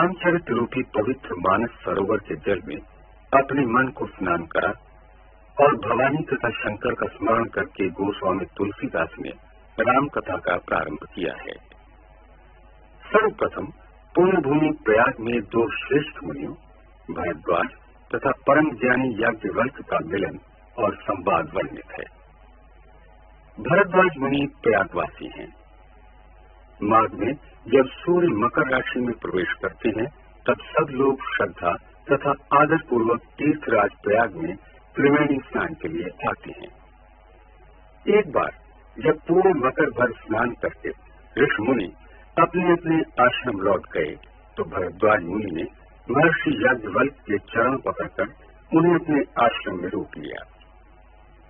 रामचरित रूपी पवित्र मानस सरोवर के जल में अपने मन को स्नान करा और भवानी तथा शंकर का स्मरण करके गोस्वामी तुलसीदास ने राम कथा का प्रारंभ किया है। सर्वप्रथम पुण्य भूमि प्रयाग में दो श्रेष्ठ मुनियों भरद्वाज तथा परम ज्ञानी याज्ञवल्क्य का मिलन और संवाद वर्णित है। भरद्वाज मुनि प्रयागवासी हैं। माघ में जब सूर्य मकर राशि में प्रवेश करते हैं तब सब लोग श्रद्धा तथा आदर पूर्वक तीर्थराज प्रयाग में त्रिवेणी स्नान के लिए आते हैं। एक बार जब पूरे मकर भर स्नान करके ऋषि मुनि अपने अपने आश्रम लौट गए तो भरद्वाज मुनि ने महर्षि याज्ञवल्क्य के चरण पकड़कर उन्हें अपने आश्रम में रोक लिया।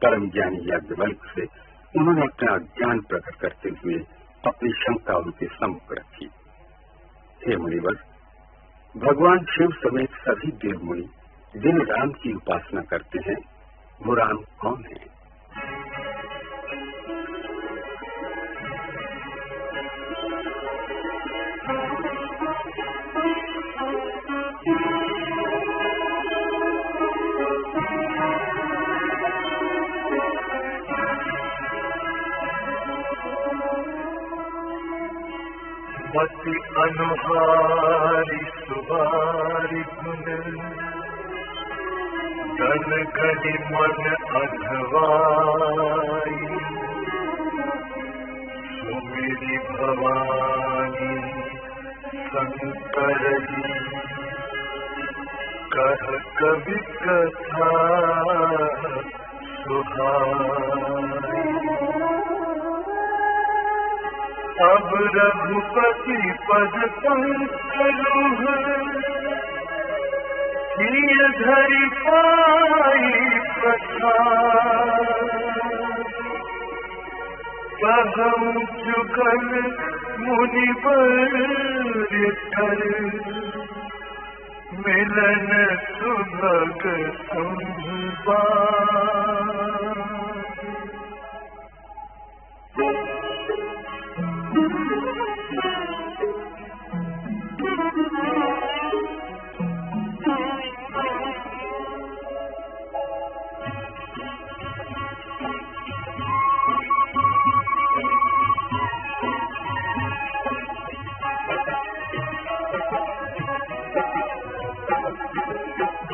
परम ज्ञानी याज्ञवल्क्य से उन्होंने अपना ज्ञान प्रकट करते हुए अपनी शंका उनके सम्मुख रखी। हे मुनिवर, भगवान शिव समेत सभी देव मुनि जिन राम की उपासना करते हैं वो राम कौन है? मति अनुहारी सुहारी गुण गण गणि मन अघवाई सुमिरि भवानी शंकर जी कह कवि कथा सुहाई। अब रघुपति पद पंकज किय धरि पाई प्रसाद कहूँ जुगल मुनिवर कर मिलन सुभग संवाद।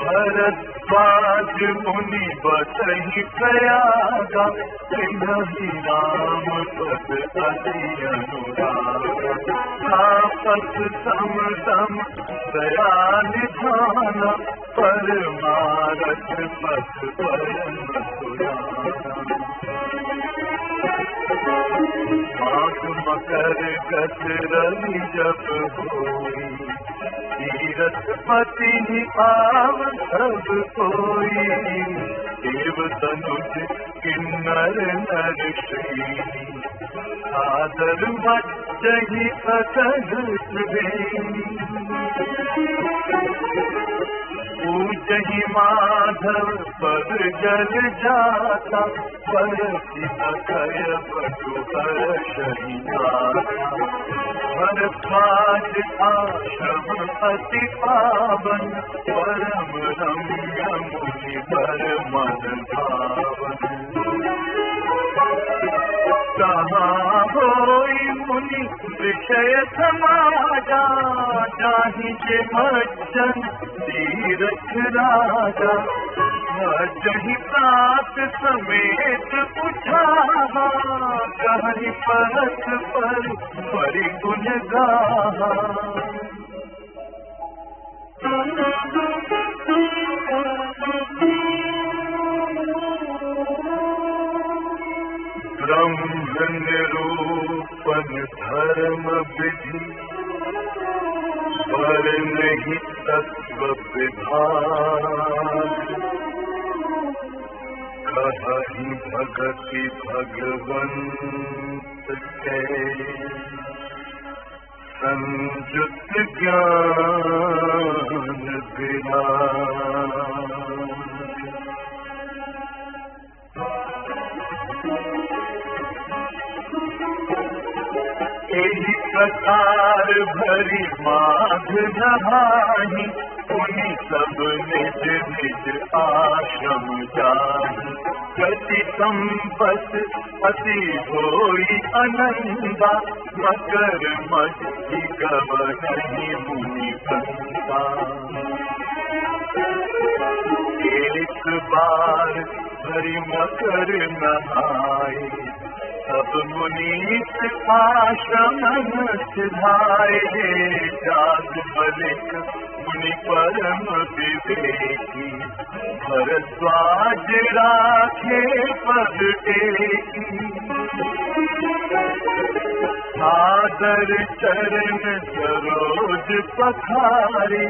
भरद्वाज मुनि बसहि प्रयागा तिन्हि राम पद अति अनुरागा। तापस सम सम दया निधान परमारथ पथ परम सुराना। माघ मकर गत रवि जब होई तीरथपति आव सब कोई देव तनुज किन्नर नर श्री आदर बच्चहि अतल पूजहि माधव पद जल जाता परसि अखय पटु हर्षहि गाथा। भरद्वाज आश्रम अति पावन परम रम्य मुनि वर मन भावन। कहाँ होई मुनि विषय समाजा जाहि जे मज्जन तीरथ राजा। जहि प्रात समेत उठाहा कहहि परत पर परिगुण गाहा। ब्रह्म निरूपण धर्म विधि वर्णहि तत्व विभाग। कहहि भगति भगवंत के संयुत ज्ञान विराग। एहि कतार भरी माघ नहाही, उन्हीं सब निज निज आश्रम जाही। गति संपत अति होई अनंदा, मकर मछली गवही मुनि कंता। एक बार भरी मकर नहाए, सब मुनीस आश्रम सिधाए। जाग बलिक मुनि परम विवेकी, भरद्वाज राखे पद टेकी। सादर चरण सरोज पखारे,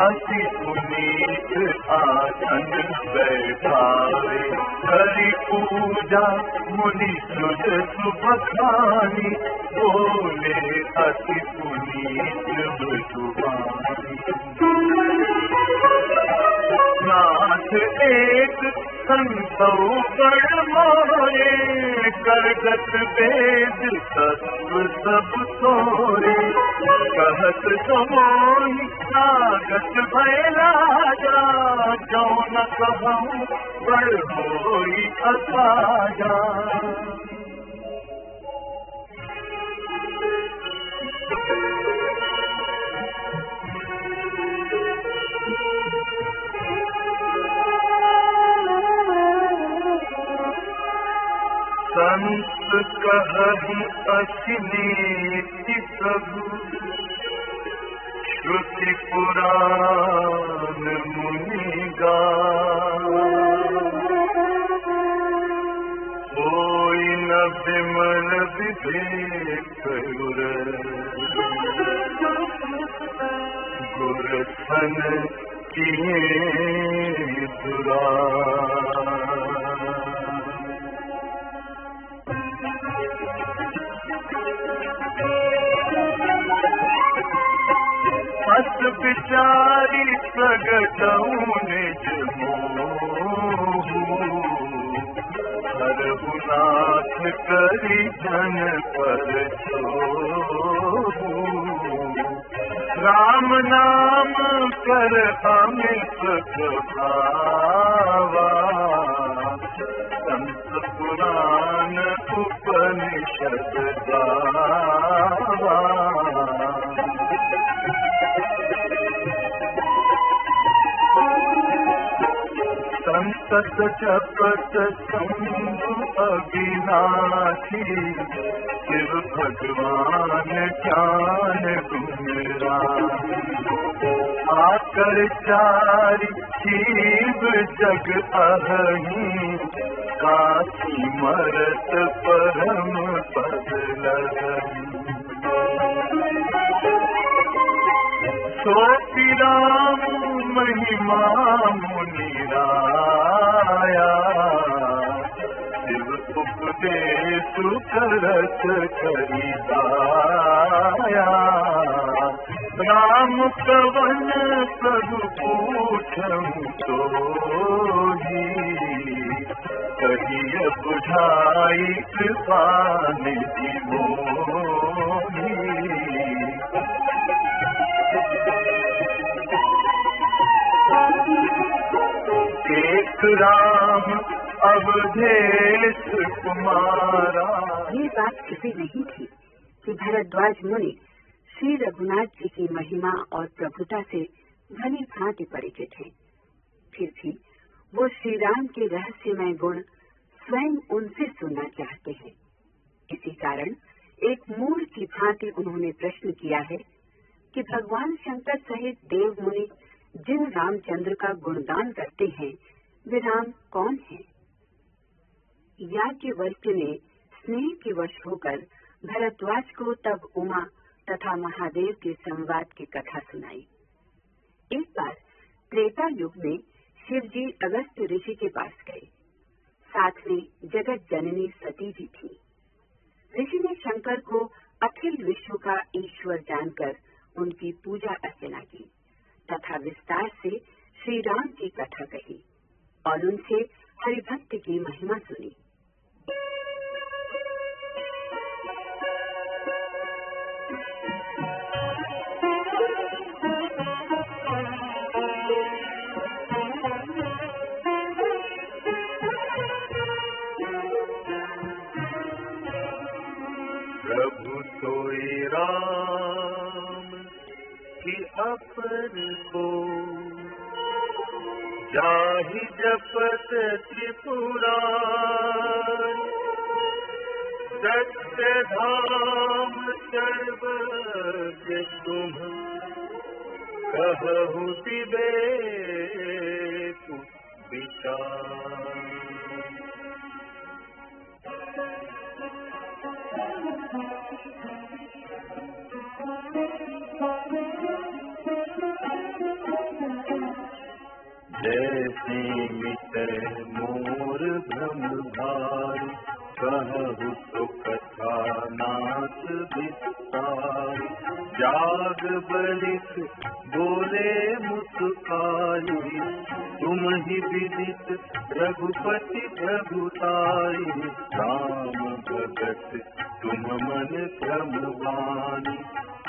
अति पुनीत आसन बैठावे। हरि पूजा मुनि सुज सुबखानी, बोले अति पुनीत मृदुवानी। नाथ एक संतौ बड़ मोरे, करगत वेद तत्व सब तोरे। कहत समोहि सागत भय राजा, जो न कहूँ बड़ होई असाजा। संत कहहि असिनीति सब, श्रुति पुराण मुनि गाए। कोई न विमल विवेक गुर सन किए दुराए। हस विचारी प्रगटऊ निज मोहु, हरहु नाथ करि जन पर छोहु। राम नाम कर अमित प्रभावा, संत पुराण उपनिषद गावा। संतत जपत शंभु अविनाशी, शिव भगवान ज्ञान गुण राशि। आकर चारि जीव जग अहहीं, काशी मरत परम पद लगहीं। सोपि राम महिमा मुनि राया, शिव उपदेश करत करि दाया। राम कवन प्रभु पूछहु सोही, कहिय बुझाई कृपा निधि मोही। एक राम अवधेश कुमारा। ये बात छुपी नहीं थी कि भरद्वाज मुनि श्री रघुनाथ जी की महिमा और प्रभुता से भली भांति परिचित हैं। फिर भी वो श्री राम के रहस्यमय गुण स्वयं उनसे सुनना चाहते हैं। इसी कारण एक मूढ़ की भांति उन्होंने प्रश्न किया है कि भगवान शंकर सहित देव मुनि जिन रामचंद्र का गुणगान करते हैं, वे राम कौन हैं? याज्ञवल्क्य ने स्नेह के वश होकर भरद्वाज को तब उमा तथा महादेव के संवाद की कथा सुनाई। एक बार त्रेता युग में शिव जी अगस्त ऋषि के पास गए। साथ में जगत जननी सती भी थी। ऋषि ने शंकर को अखिल विश्व का ईश्वर जानकर उनकी पूजा अर्चना की तथा विस्तार से श्री राम की कथा कही और उनसे हरिभक्त की महिमा सुनी। सोई राम की अपर को जाहि जपत त्रिपुरारि सत्य धाम सर्वज्ञ तुम कहु विवेक विचार। जैसे मिटे मोर भ्रम भारी कहु तो कथा नाथ विस्तार। जाग बलिक बोले मुस्काई तुम ही विदित रघुपति प्रभुताई। राम भगत तुम मन क्रमवानी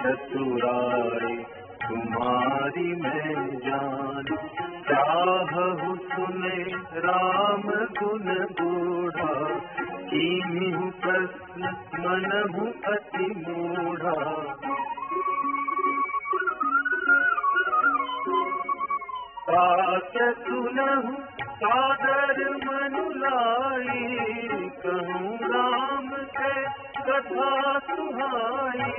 चतुराई तुम्हारी मैं जानी। चाहु सुने राम गुण बूढ़ा कीन्हु प्रश्न मनहु अति मूढ़ा। पास सुनहु सादर मनु लाई कहूँ राम से कथा सुहाई।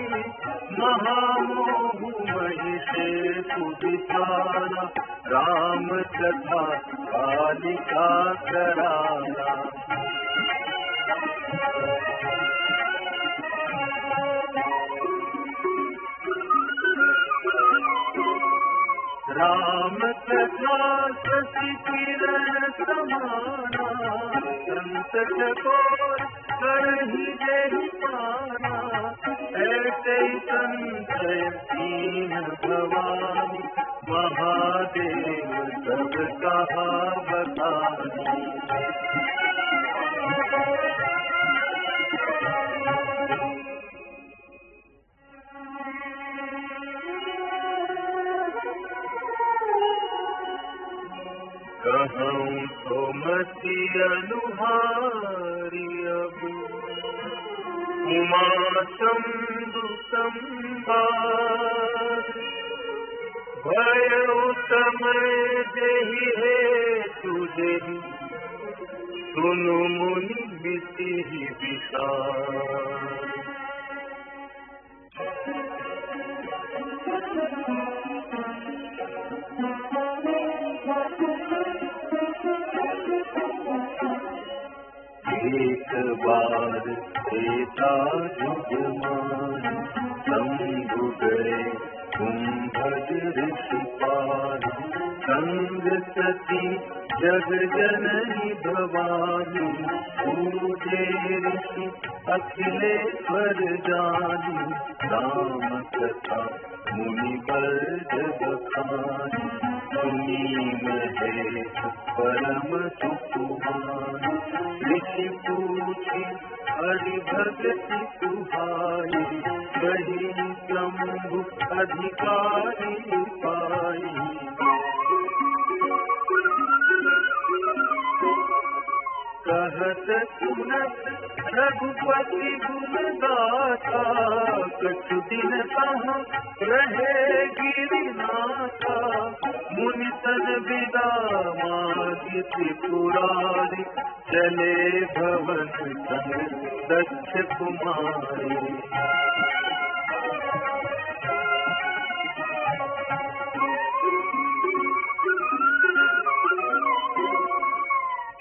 महामोह महिषे सुविचारा राम कथा कालिका करारा। राम कथा शशि किरण समाना संत चकोर करहि जेहि पाना। ऐसे संशय दीन भवानी महादेव सब कहा बतानी। कहूँ तो मति अनुहारी अब उमा शंभु संवाद। भयो समय जेहि हेतु जेहि सुनु मुनि बिसिहि विषाद। एक बार सीता जुगमान शंभु गए कुंभज ऋषि पार। संग सती जग जननी भवानी पूजे ऋषि अखिलेश्वर जानी। राम कथा मुनि वर्ग बखानी सुनी महेश परम सुकुमार। ऋषि पूछी हरि भगति सुहाई कही शंभु अधिकारी पाई। कहत सुनत रघुपति गुण गाथा कछु दिन कहाँ रहे गिरिनाथा। मुनि तन विदा मागी त्रिपुरारी चले भवन संग दक्ष कुमारी।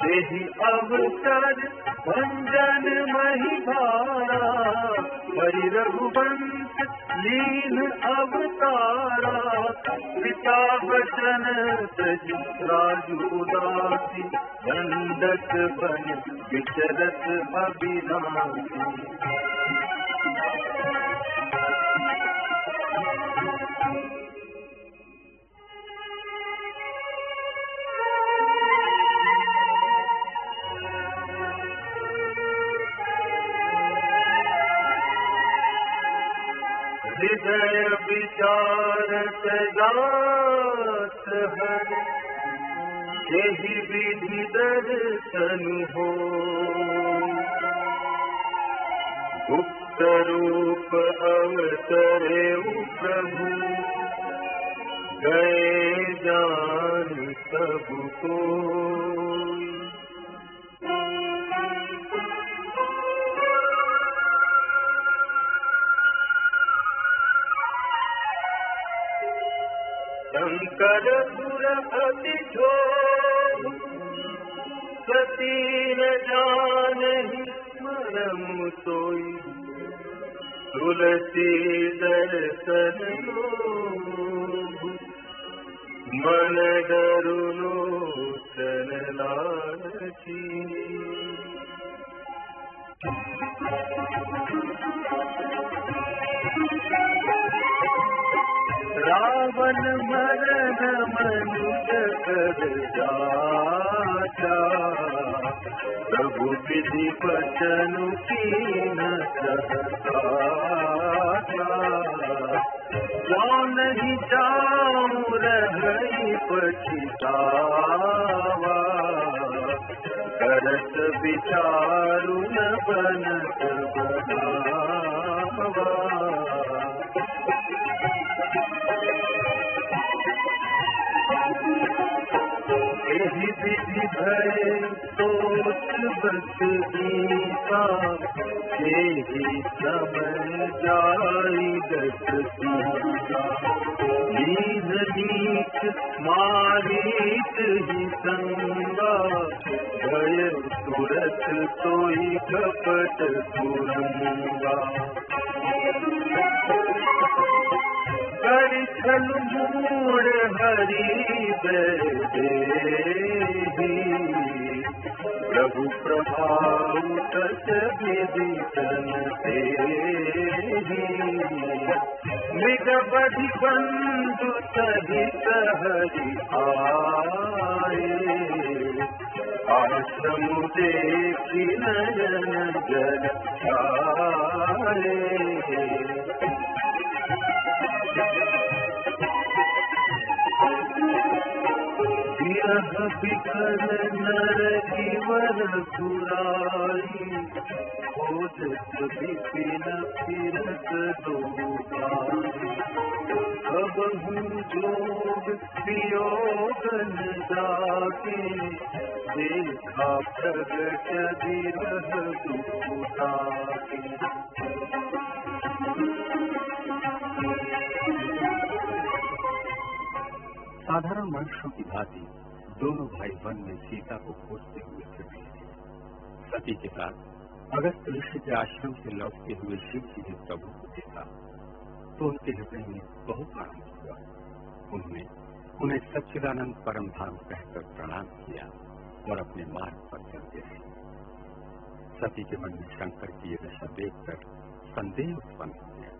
तेहि अवसर भंजन मही भारा हरि रघुवंश लीन अवतारा। पिता वचन तजि राजु उदासी दंडक बन विचरत अविनाशी। हृदय विचारत जात हरि जेहि विधि दर्शन हो। गुप्त रूप अवतरे प्रभु, गए जान सबको। शंकर पुर अति शोभ, सती न जानहि मरम सोई, तुलसी दर्शन लोभ, मन डरु लोचन लालची। रावण मरन मनुष्य कर जाचा, प्रभु विधि वचन कीन सहता। जो नहीं जाऊं रही पछितावा, करत विचारु न बनत बनावा। यही विधि भय सोच बस गीता, यही समय जाई दस सीता। लीन नीच मारीत ही संगा, भय तुरत सोई कपट सुरंगा। छल मूड़ हरि देहि, प्रभु प्रभाव कस विदितन तेहि। मृग बधि बंधु सहित हरि आए, आश्रम देखि नयन जल छाए। बिखर नर जीवन बुराई, खोजत विपिन फिरत दोगाई। कबहु जोग वियोगन जाके, देखा प्रगट विरह दुखदाई। साधारण मनुष्यों की भांति दोनों भाई वन में सीता को खोजते हुए फिर रहे थे। सती के साथ अगस्त ऋषि के आश्रम से लौटते हुए शिव जी ने प्रभु को देखा तो उनके हृदय में बहुत आनंद हुआ। उन्होंने उन्हें सच्चिदानंद परम धाम कहकर प्रणाम किया और अपने मार्ग पर चलते रहे। सती के मन में शंकर की ये दशा देखकर संदेह उत्पन्न हो गया।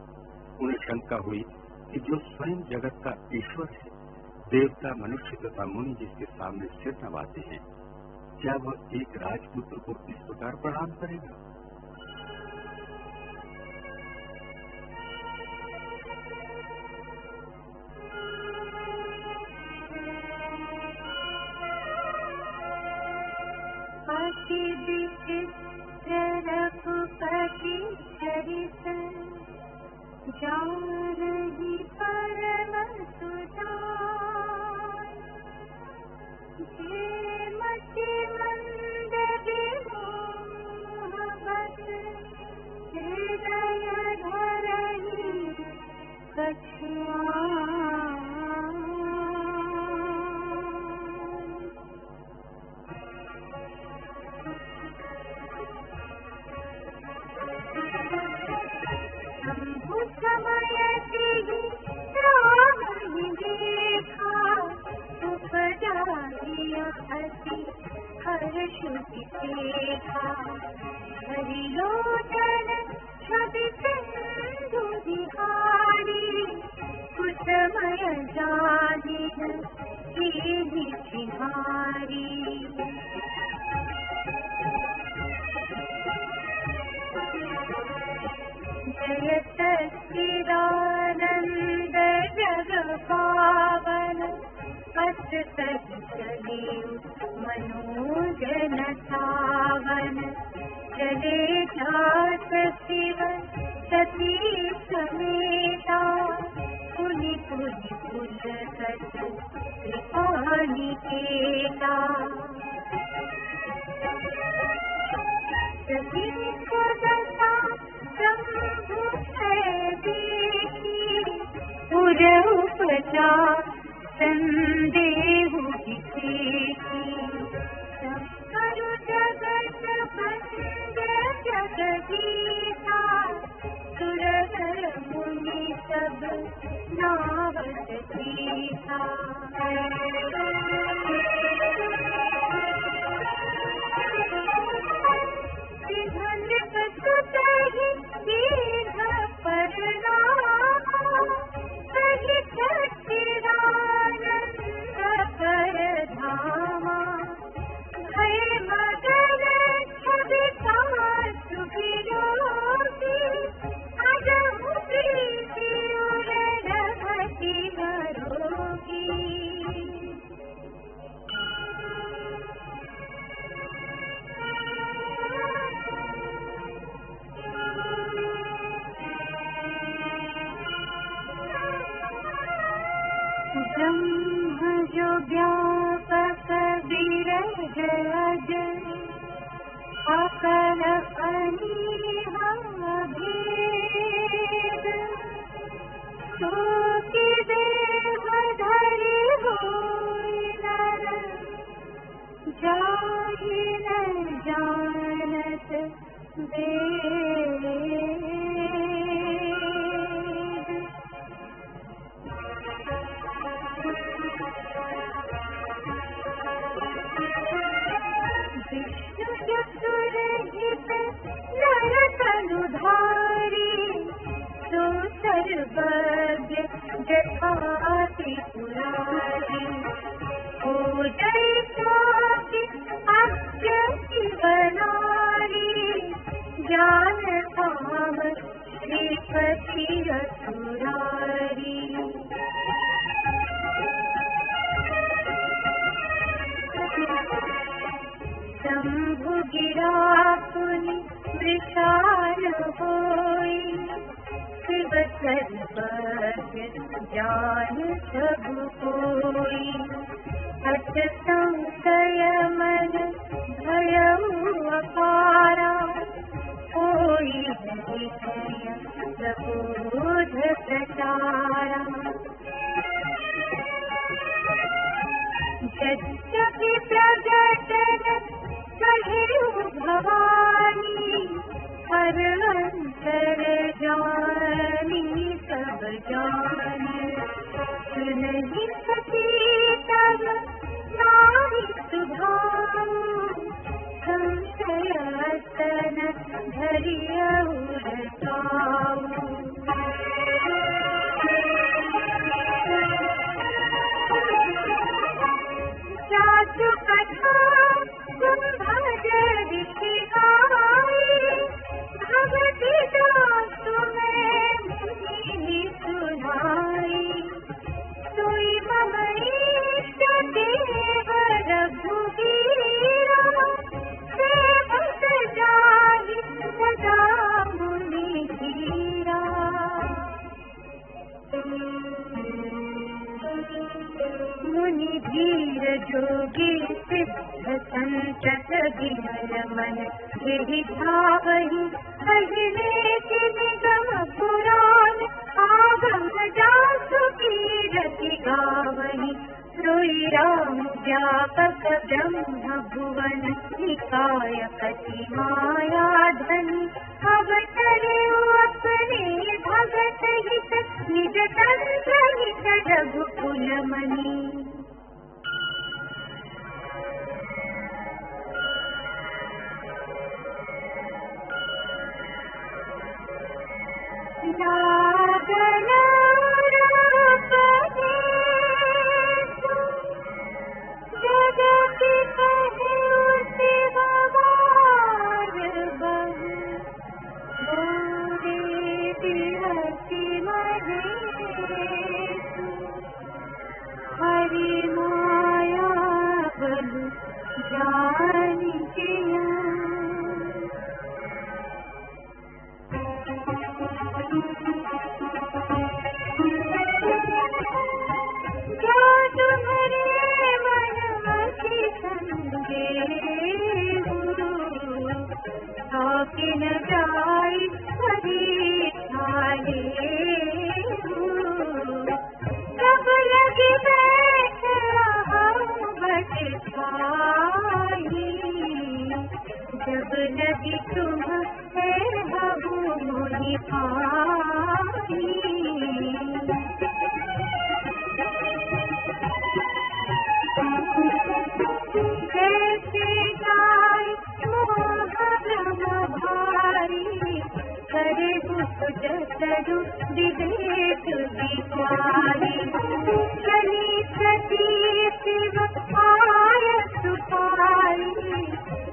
उन्हें शंका हुई कि जो स्वयं जगत का ईश्वर है, देवता मनुष्य तथा मुनि जिसके सामने सिर नवाते हैं, क्या वह एक राजपुत्र को इस प्रकार प्रणाम करेगा? अति विचित्र रघुपति चरित, जानहि परम सुजान। जे मति मंद विमोहवत, हृदय धरहि कछुआन। शंभु समय तेहि रामहि देखा, उपजाहिया अति हर्ष देखा। हरि लोचन छवि सिंधु बिहारी, कुसमय जाहिर केहि बिहारी। जय सच्चिदानंद जग पावन, अस सहि चलिउ मनोजन सावन। चले जाय सचिव सती समेता पुनि पुनि पुलकत कृपानिकेता सती सदसा शंभु देखी पुर उपचार संदेहु विशेषी करु जगत बंद जगदीशा सुरवर मुनि सब नावत सीता सिंहन कसुतहि दीर्घ परिणाम कहि सच्चिदानंद परधामा भय मदन छवि सासु विलोकी अजहु प्रीति उर रघति नरोगी ब्रह्म जो व्यापक विरज अज अकल अनीहा भेद सो कि देह धरि होय नर जाहि न जानत वेद विष्णु चतुरहित नर तनुधारी सो सर्वज्ञ जठाति पुरारी हो जय स्वाति अभ्य शिवनारी ज्ञान काम श्रीपति असुरारी शंभु गिरा पुनि विशाल होई शिव सर्वज्ञ जान सब कोई हठ संशय मन भयउ अपारा कोई विषय प्रबोध प्रचारा यद्यपि प्रगटन कहिउ भवानी हर अंतर जानी सब जानी सुनहि सती तब नाहि सुभाऊ संशय सन धरियउ रसाऊ साधु कथा कुंभज ऋषि गाई भगति दास में मुनि सुनाई सोई मम इष्ट देव रघुवीरा सेवक जाहि सदा मुनि धीरा मुनि धीर जोगी सिद्ध संतत विमल मन यही भावहि पहले के निगम पुराण आगम जासु कीरति गावहि सोई राम व्यापक ब्रह्म भुवन निकाय पति माया धनि अवतरे अपने भगत हित निज तंत्र हित रघुकुल मणि नागन जगति कहु शिववार बहु गौरी दिवसी महेशु हरि पाई। कैसे गाय मोह भारी करे जतरु विवेक विचारी। चली सती शिव आयस पाई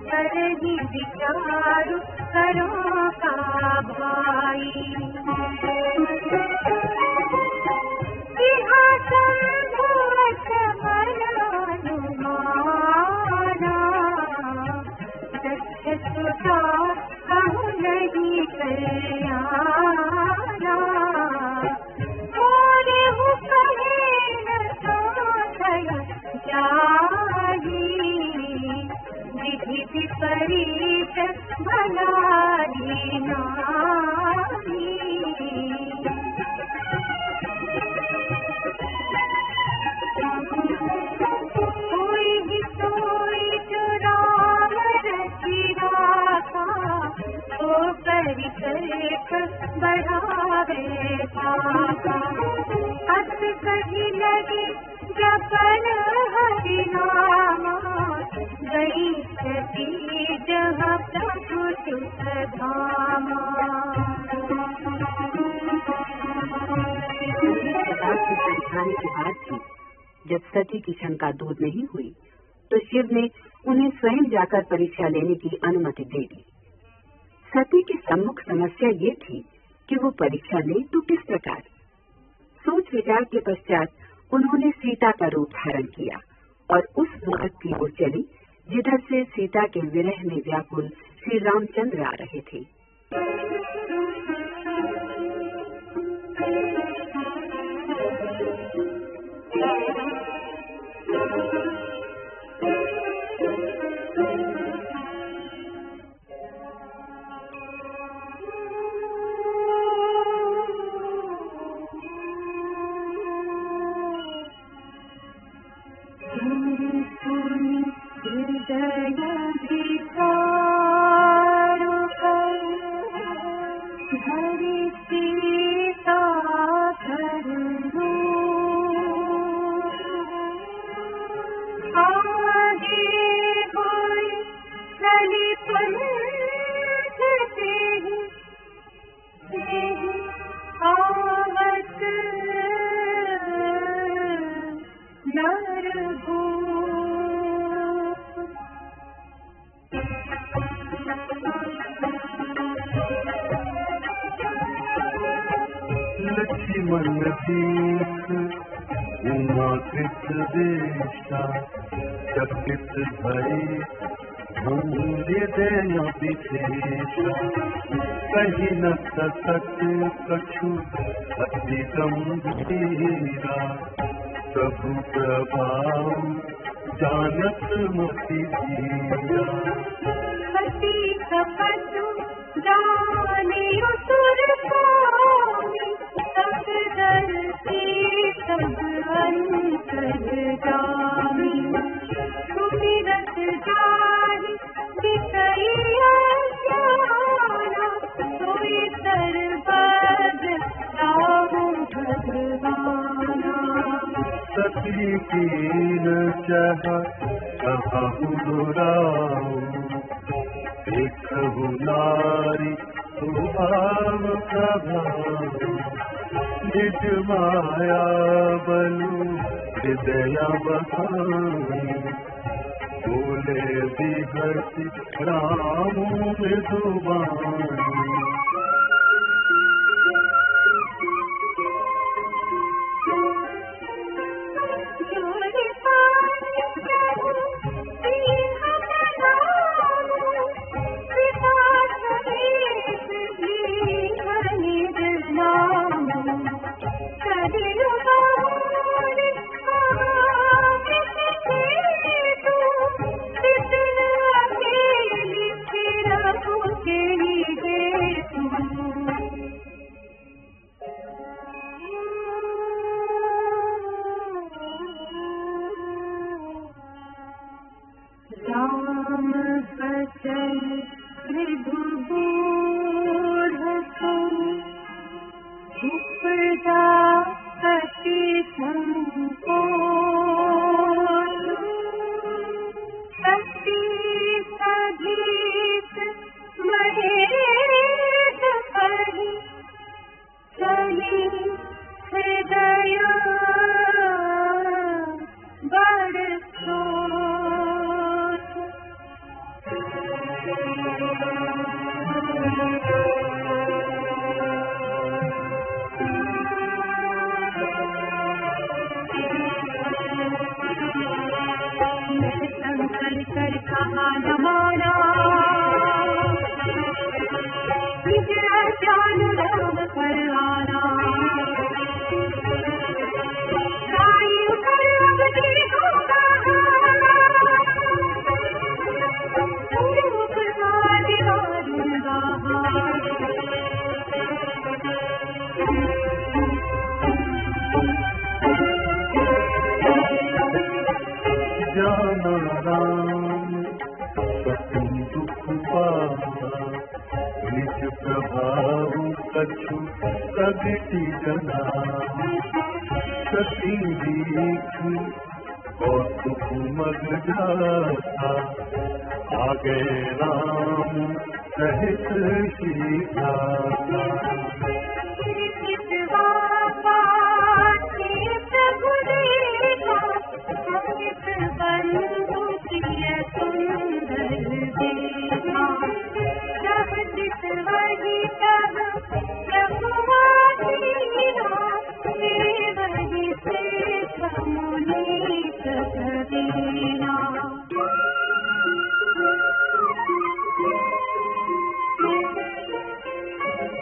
करही विचारु करो का भाई। सिंहासन भूत मनानुमाना सत्य सुधा कहूँ नहीं कल्याणा। मोरे हुक्मे न साधय जाई विधि विपरीत भलाई नाई। कोई भी सोई जो राम रचिया था वो परिकल्प बढ़ावे पाता। अस कही लगे जपन हरि नामा गई सती जहाँ प्रभु सुख धामा। परेशानी की बात थी। जब सती की शंका दूर नहीं हुई तो शिव ने उन्हें स्वयं जाकर परीक्षा लेने की अनुमति दे दी। सती की सम्मुख समस्या ये थी कि वो परीक्षा ले तो किस प्रकार। सोच विचार के पश्चात उन्होंने सीता का रूप धारण किया और उस मार्ग की ओर चली जिधर से सीता के विरह में व्याकुल श्री रामचंद्र आ रहे थे। लक्ष्मण दीख उमा कृत देशा चकित भई भूरि दया विशेषा। कही न सकत कछु अति गंभीरा प्रभु प्रभाव जानत मति धीरा। पति कपटु जाने असुर स्वामी सब दर्शी सब अंतर्गामी। सुमिरत जाहि विषय ज्ञाना सोई सर्वज्ञ राम भगवाना। सती कीन चह कहु राम देखहु नारी स्वभाव प्रभाव। निज माया बलु हृदय बसाई बोले बिहसी राम मृदुबानी। के निज ज्ञानुराग पर आना साई पर अब देखो रूप का दीवार जाना राम सती दुख पावा निज प्रभाव कछु प्रगति जना सती दीख और दुख मग जाता आगे राम सहित सीता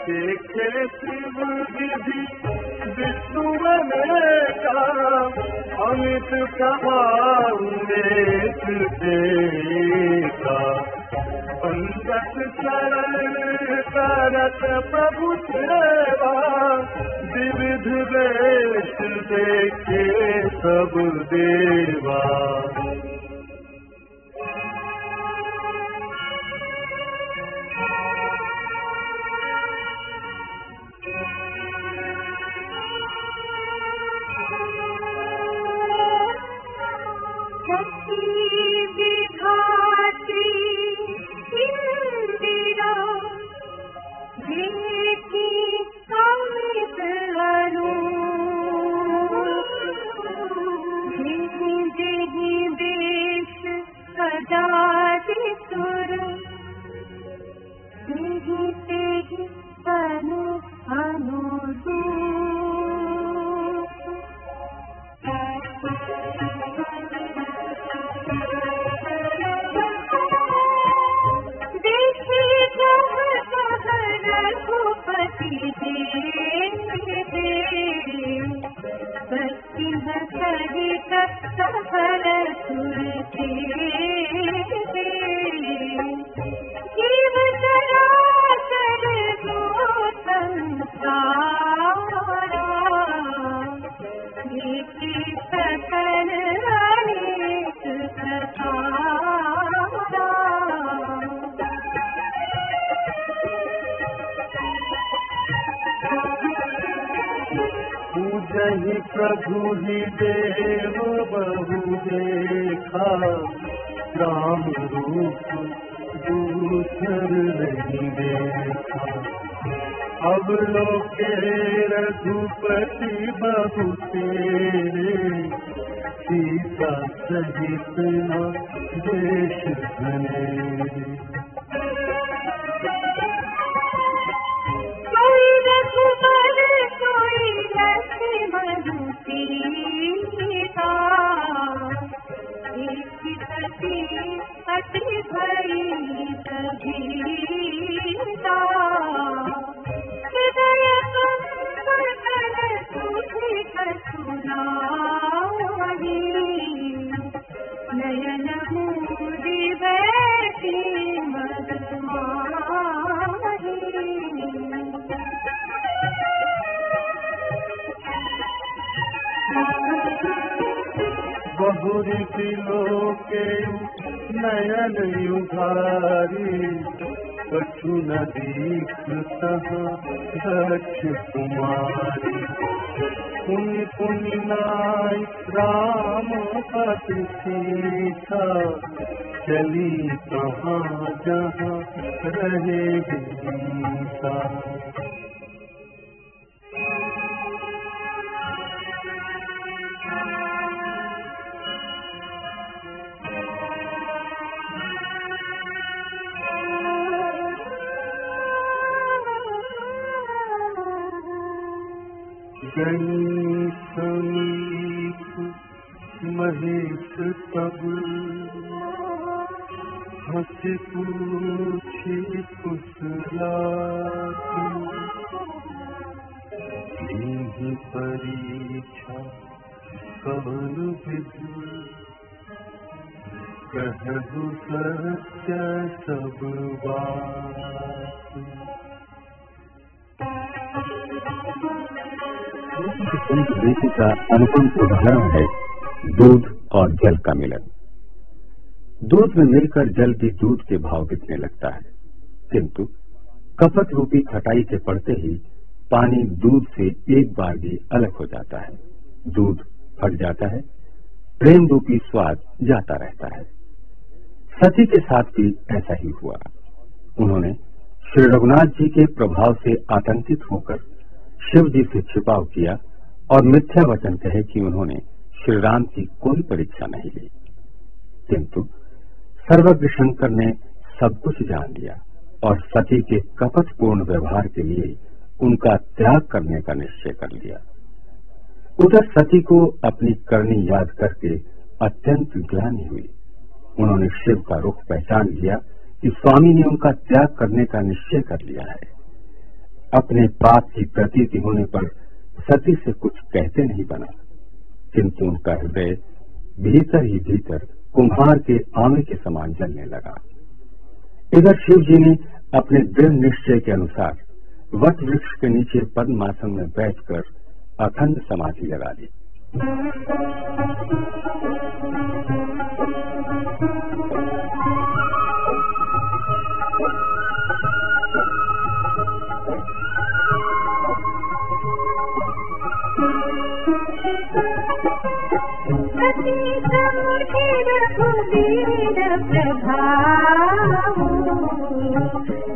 देखे शिव विधि विष्णु का अमित स्वभाव देख देखा पंकज शरण करत प्रभु सेवा विविध वेश देखे सब देवा पूजहि प्रभु ही देव बहु देखा राम रूप दूसर नहीं देखा अब लोके रघुपति बहु तेरे सीता सहित न देश धने नयन मूरी बैठी बहुरीति लोके नयन युधारी कछु न दीक्षतः दक्ष कुमारी पुण्य पुण्य नाय राम पति सीता चली कहाँ जहाँ रहे गीता गई समीप महेश तब हंस पूछ सखी कुशलाती ही परीक्षा कवन विधि कहु सत्य सब बात। रीति का अनुपम उदाहरण है दूध और जल का मिलन। दूध में मिलकर जल भी दूध के भाव बिकने लगता है, किंतु कपट रूपी खटाई के पड़ते ही पानी दूध से एक बार भी अलग हो जाता है, दूध फट जाता है, प्रेम रूपी स्वाद जाता रहता है। सती के साथ भी ऐसा ही हुआ। उन्होंने श्री रघुनाथ जी के प्रभाव से आतंकित होकर शिव जी से छिपाव किया और मिथ्या वचन कहे कि उन्होंने श्री राम की कोई परीक्षा नहीं ली, किंतु सर्वज्ञ शंकर ने सब कुछ जान लिया और सती के कपटपूर्ण व्यवहार के लिए उनका त्याग करने का निश्चय कर लिया। उधर सती को अपनी करनी याद करके अत्यंत ग्लानि हुई। उन्होंने शिव का रुख पहचान लिया कि स्वामी ने उनका त्याग करने का निश्चय कर लिया है। अपने पाप की प्रतीति होने पर सती से कुछ कहते नहीं बना, किंतु उनका हृदय भीतर ही भीतर कुम्हार के आंवले के समान जलने लगा। इधर शिव जी ने अपने दृढ़ निश्चय के अनुसार वट वृक्ष के नीचे पद्मासन में बैठकर अखंड समाधि लगा ली।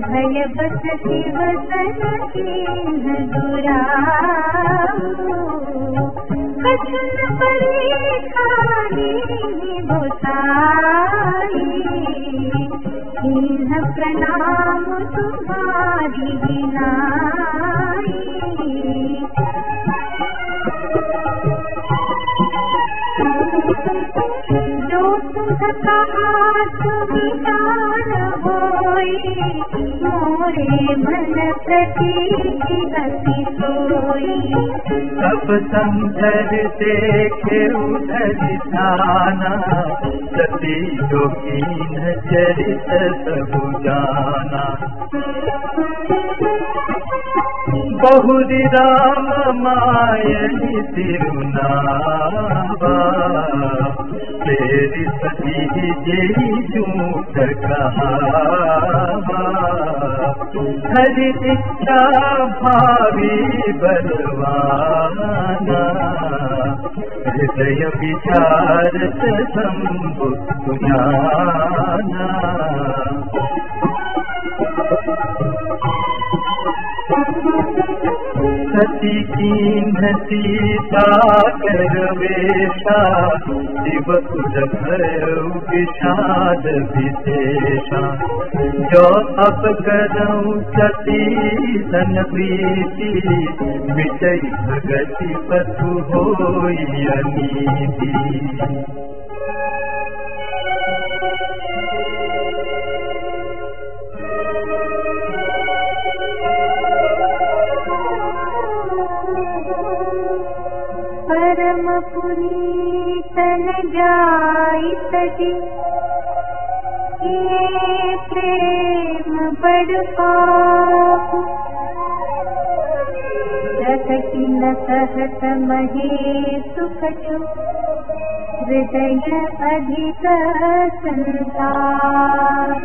भय बस शिव सन चिन्ह दुराऊ, कछुन परीक्षानी बुसाई, चिन्ह प्रणाम तुम्हारी विनाई। जो तुझ कहा सुविधान होई, मोरे मन प्रतीति गति सोई। सब संधर देखे उधर जाना, सती जोगीन चरित सब जाना। बहुरी राम मायनी तिरुनावा, तेरी सती जेई झूठ कहावा। हरि दीक्षा भावी बलवाना, हृदय विचारत शंभु सुजाना। सती कीन्ह सीता करवेशा, शिव तुझ भयउ विषाद विशेषा। जो अब करऊं सती सन प्रीति, मिटई भगति पथु होई अनीति। परम पुनीतन जाई सजी, ये प्रेम बड़ पाप। जगति न सहत महेशु कछु, हृदय अधिक संताप।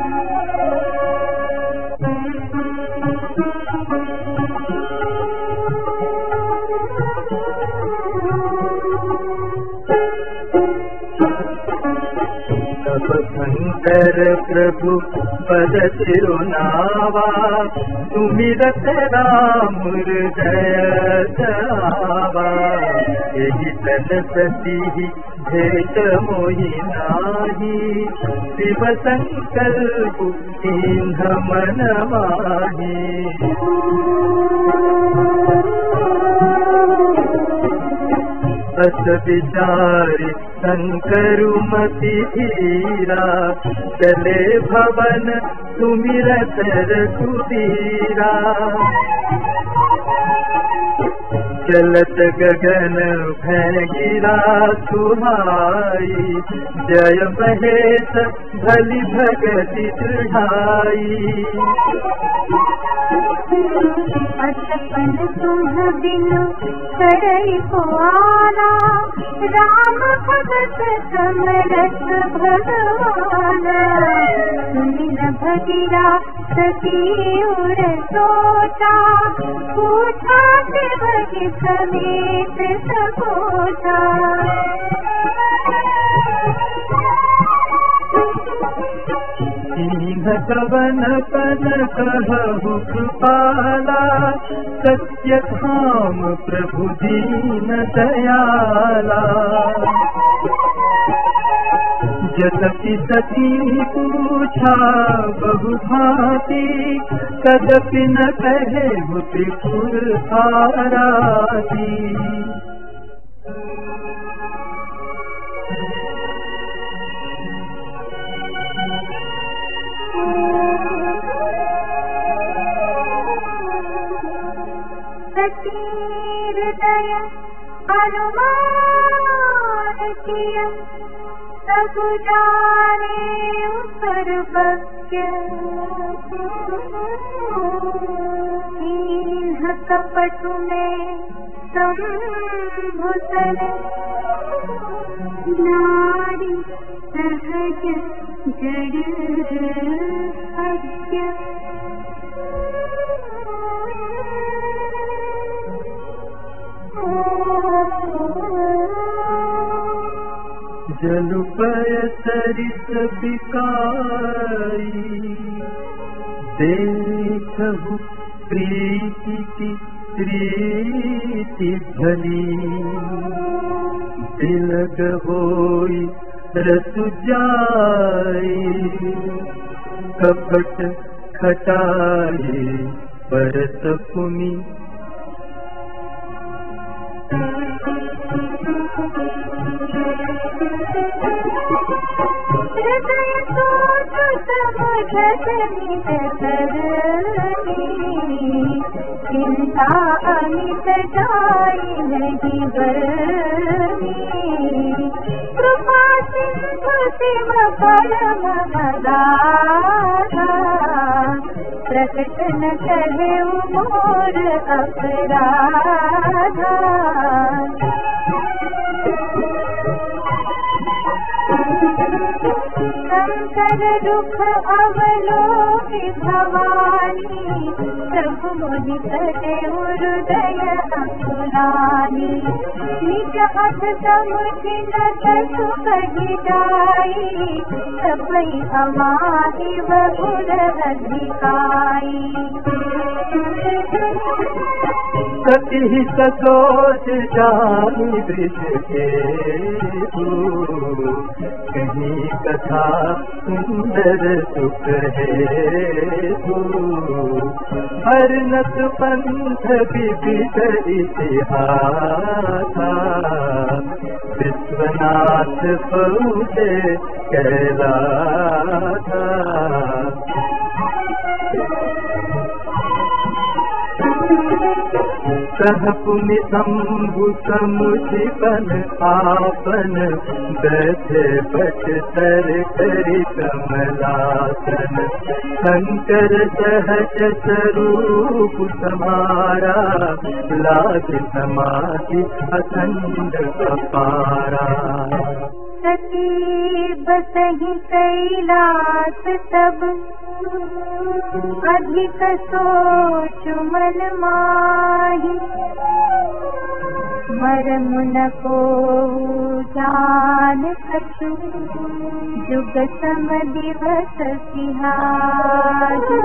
शंकर प्रभु पद तिरुनावा, सुमिरत राम हृदय जावा। यही तन सती भेट मोहि नाही, शिव संकल्प कीन्ह मन माही। बस विचार शंकरु मति धीरा, चले भवन सुमिरत रघुबीरा। चलत गगन भय गिरा सुहाई, जय महेश भली भगति दृढ़ाई। अतपन तुम बिनु करई को आना, राम भगत समरस भगवान। सुमिर भगीरा सती उर सोचा, पूछा सेवक समेत सकोचा। कवन पद कहु कृपाला, सत्य धाम प्रभु दीन दयाला। यद्यपि सती पूछा बहु भांति, तदपि न कहे त्रिपुर आराती। सती हृदय अनुमान किया, सब जाने सर्वज्ञ। दीन कपट में संभुतन, नारी सहज जड़ सत्य। जलु पय सरिस बिकाई, देखहु प्रीति की प्रीति भली। तिलक होई रसु जाई, कपट खटाई परत पुनि। हृदय सोच समझत नित करनी, चिंता अमित जाई नहीं बरनी। कृपा सिंधु शिव परम मदाना, प्रकट न कहे मोर अपराधा। शंकर दुख अवलोकि भवानी, प्रभु मुनि कटे हृदय अकुलानी। निज हाथ समुझ न ससु कहि जाई, सबई हमाहि बहुर अधिकाई। कति ससोच जानी वृष के कहीं कथा सुंदर सुख है। हरनत पंथ विविध इतिहास, विश्वनाथ पहुँचे कैलास। सह पुनि शंभु समुझिपन आपन, बैठे बट तर करि कमलासन। शंकर सहज स्वरूप समारा, लाज समाधि अखंड अपारा। सती बसहि कैलास तब, अधिक सोच मन माही। मरम न को जान कछु, जुग सम दिवस सिहाई।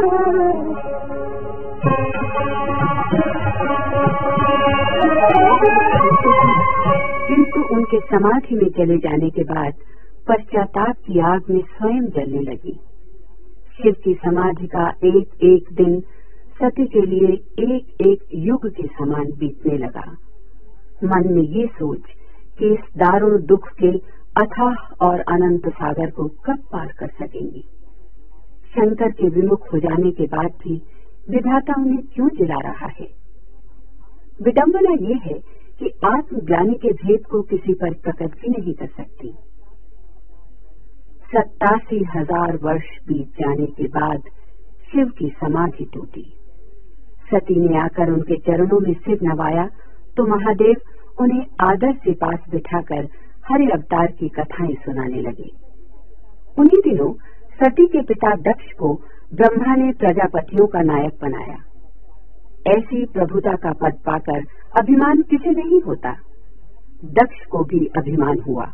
किंतु उनके समाधि में चले जाने के बाद पश्चाताप की आग में स्वयं जलने लगी। शिव की समाधि का एक एक दिन सती के लिए एक एक युग के समान बीतने लगा। मन में ये सोच कि इस दारुण दुख के अथाह और अनंत सागर को कब पार कर सकेंगी। शंकर के विमुख हो जाने के बाद भी विधाता उन्हें क्यों जिला रहा है? विडंबना ये है कि आत्मज्ञानी के भेद को किसी पर प्रकट भी नहीं कर सकती। 87,000 वर्ष बीत जाने के बाद शिव की समाधि टूटी। सती ने आकर उनके चरणों में सिर नवाया तो महादेव उन्हें आदर से पास बिठाकर हरि अवतार की कथाएं सुनाने लगे। उन्हीं दिनों सती के पिता दक्ष को ब्रह्मा ने प्रजापतियों का नायक बनाया। ऐसी प्रभुता का पद पाकर अभिमान किसे नहीं होता। दक्ष को भी अभिमान हुआ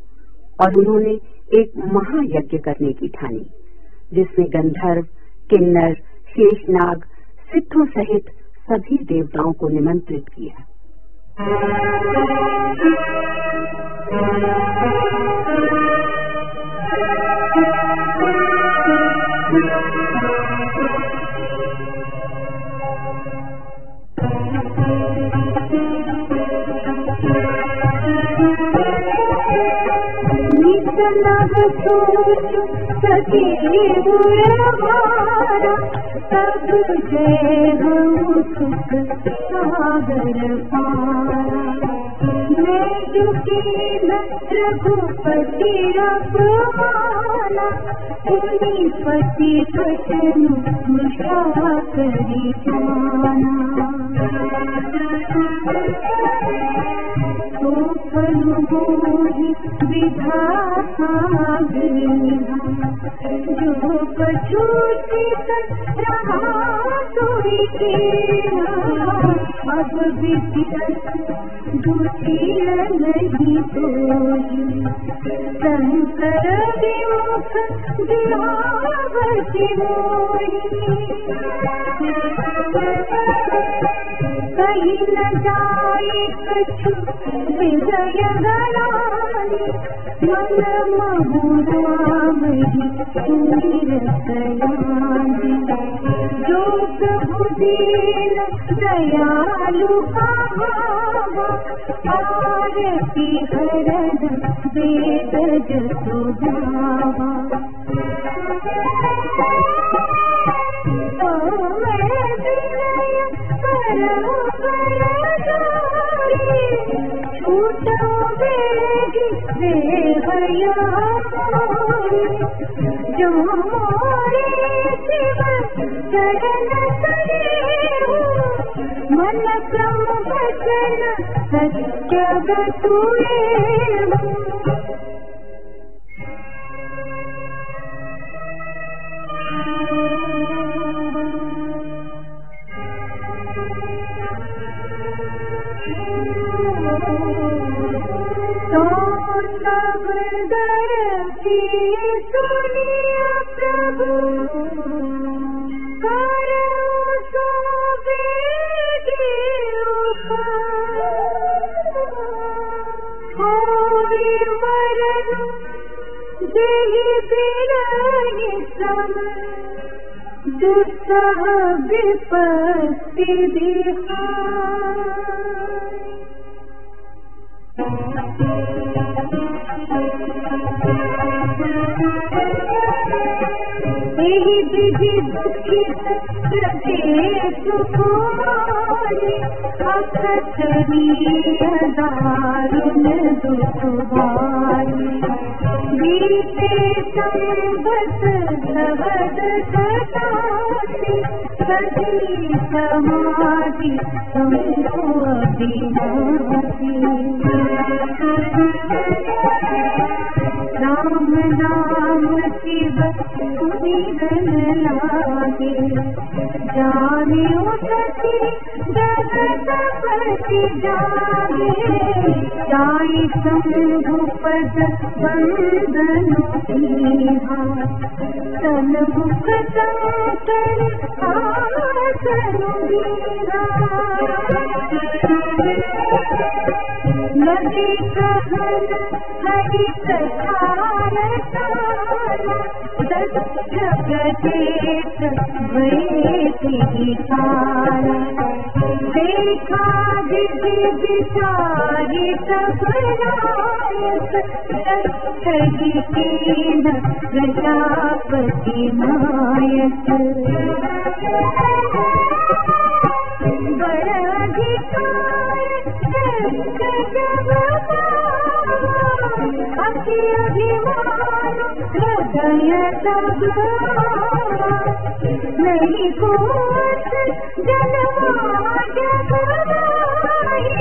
और उन्होंने एक महायज्ञ करने की ठानी, जिसमें गंधर्व, किन्नर, शेषनाग, सिद्धों सहित सभी देवताओं को निमंत्रित किया। सके हमारा तब जय हो सुख सागर पारा। मैं झुकी न रघुपति अपमाना, उन्हीं पति पतनु मुषा करी जाना। तो फल मोहि विधाता जो कछूती रहा सोई केरा। अब दूसरी नहीं तोई, शंकर विमुख दियावती मोई। कहीं न जाए कछु विजय गणानी, मन महुरावरी तीरथयानी। जो प्रभु दीन दयालु कहावा, आरती हरद वेद जसु गावा। तो मैं विनय करूं बरदारी, छूटो वेग देवया मोरी। जो मोरे शिव चरण करे हो, मन क्रम वचन सत्य गतुए हो। तो सब दरसी सुनिया प्रभु, करो सो बेगी उपाय। होवी मरण देहि बिरहि सम, दुस्सह विपत्ति दिहाय। विधि दुखित प्रदेश कुमारी, अखतरीय दारुण दुख भारी। बीते संबत भवद सतासी, सदी समाधि तुमको अविनाशी। राम नाम शिव सुमिरन लागे, जाने सती जगतपति जागे। जाई शंभु पद वंदनु कीहा, तन मुख शंकर आसनु दीहा। नदी कहन हरि कथार तारा, दस जगदेश द्वैती तारा। देखा विधि विचारी सब रायत, दशरथी कीन प्रजापति नायक। बड़ अधिकार अति अभिमान हृदय तब नहीं कोस जन्मा जगमाई,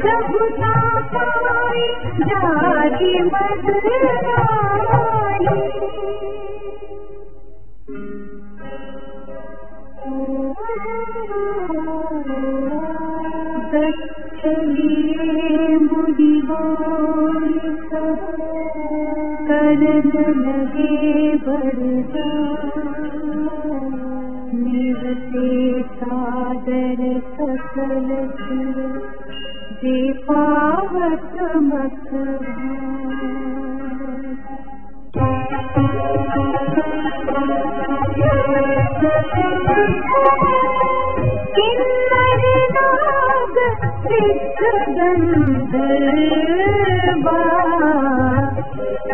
प्रभुता पाई जाति मदराई। चलिए मुनि करन लगे बरदा, निवते सादर सकल जे पावत मत किन्नर नाग सिद्धगंधर्वा,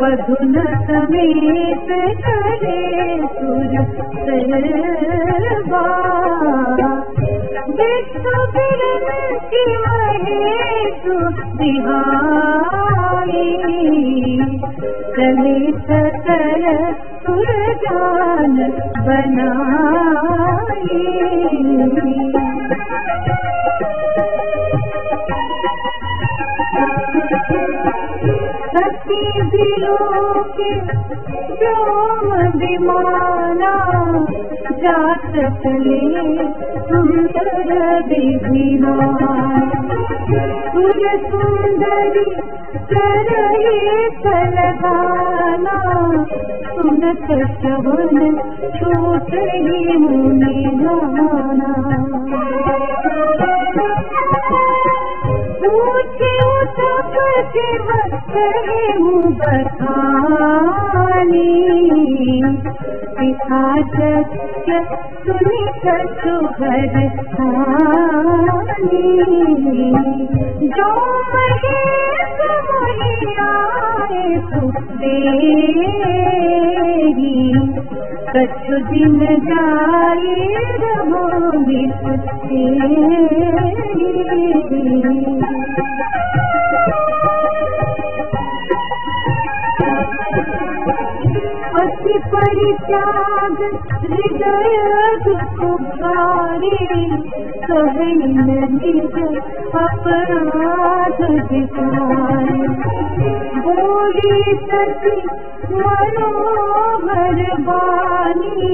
वधुन समेत करे सुर सर्वा। विष्णु विरंची महेशु बिहारी, चले सकल सुरजान बनाई। सती विलोके व्योम विमाना, जात चले सुंदर विधिमान। सुर सुंदरी करये फलदाना, सुनत श्रवण छूटे मुनि गाना। ऊँचे तपति कहे बखानी, पिशाच सुनि कछु घर खानी। जो महेश मुनि आए सुदेही, कछु दिन जाए रहो नित अति परित्याग हृदय दुख भारी, कहे निज अपराध विचारे। बोली सती मनोहर बानी,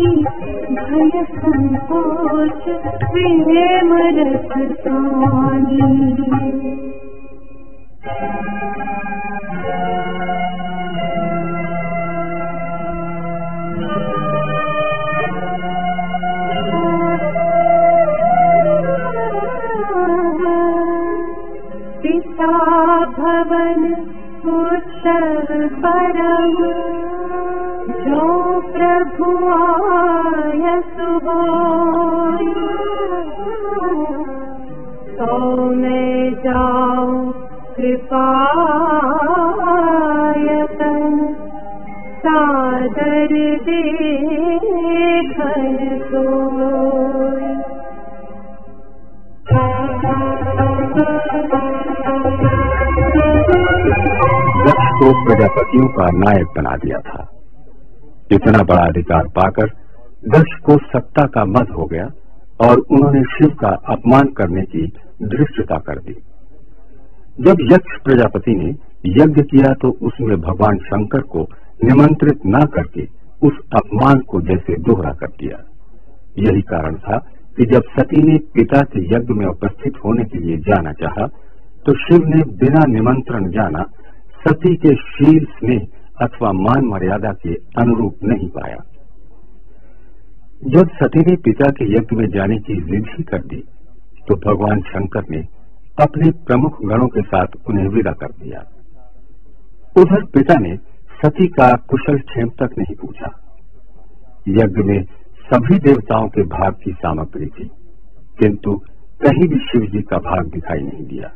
भय संकोच प्रेम रस सानी। पिता भवन उत्सव परम, जो प्रभु आय सुबोई। तो मैं जाऊं कृपायतन, सादर देखन सोई। दक्ष को प्रजापतियों का नायक बना दिया था। इतना बड़ा अधिकार पाकर दक्ष को सत्ता का मद हो गया और उन्होंने शिव का अपमान करने की धृष्टता कर दी। जब यक्ष प्रजापति ने यज्ञ किया तो उसमें भगवान शंकर को निमंत्रित न करके उस अपमान को जैसे दोहरा कर दिया। यही कारण था कि जब सती ने पिता के यज्ञ में उपस्थित होने के लिए जाना चाहा तो शिव ने बिना निमंत्रण जाना सती के शील स्नेह अथवा मान मर्यादा के अनुरूप नहीं पाया। जब सती ने पिता के यज्ञ में जाने की जिद ही कर दी तो भगवान शंकर ने अपने प्रमुख गणों के साथ उन्हें विदा कर दिया। उधर पिता ने सती का कुशल क्षेम तक नहीं पूछा। यज्ञ में सभी देवताओं के भाग की सामग्री थी, किंतु कहीं भी शिव जी का भाग दिखाई नहीं दिया।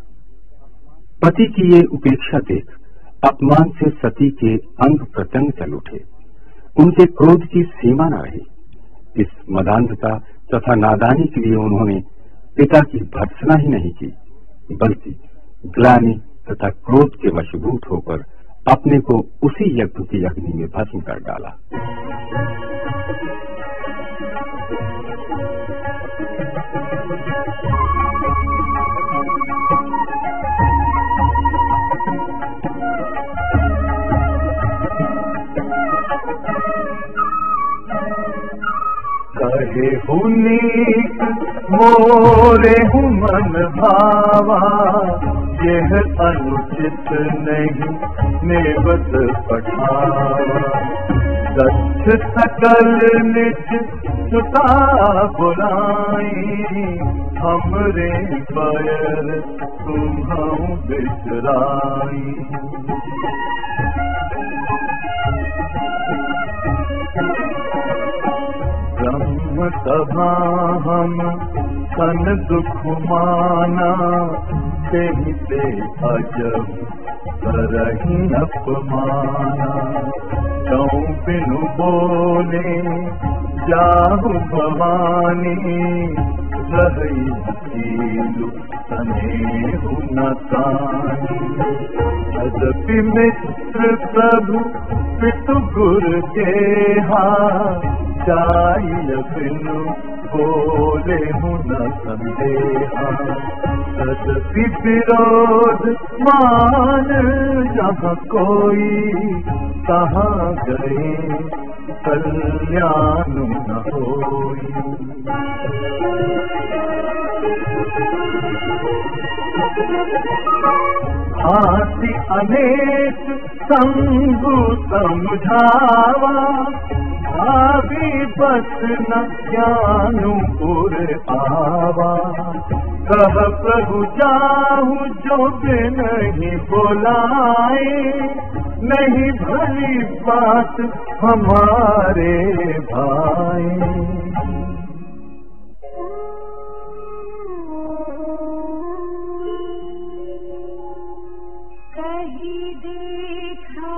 पति की ये उपेक्षा देख अपमान से सती के अंग प्रत्यंग चल उठे। उनके क्रोध की सीमा न रही। इस मदांधता तथा नादानी के लिए उन्होंने पिता की भर्त्सना ही नहीं की, बल्कि ग्लानि तथा क्रोध के वशीभूत होकर अपने को उसी यज्ञ की अग्नि में भस्म कर डाला। कहे हुनीक मोरे हूँ मन भावा, यह अनुचित नहीं नेवत पठावा। दक्ष सकल निज सुता बुलाई, हमरे पैर तुम्हु बिसराई। ब्रह्म सभा हम सन दुख माना, तेहि ते अजब करहि अपमाना। तौ बिनु बोले जाहु भवानी, रही कीलु स्नेहु न तानी। यद्यपि मित्र प्रभु पितु गुरु देहा, जाय बिनु बोले हूँ न संदेहा। तदपि विरोध मान जहाँ कोई, कहाँ गए कल्याण न होई। हाथी अनेक संगु समझावा, भाभी बस न ज्ञानुपुर आवा। कह प्रभु जाहु जो बिन नहीं बोलाए, नहीं भली बात हमारे भाई। कहीं देखा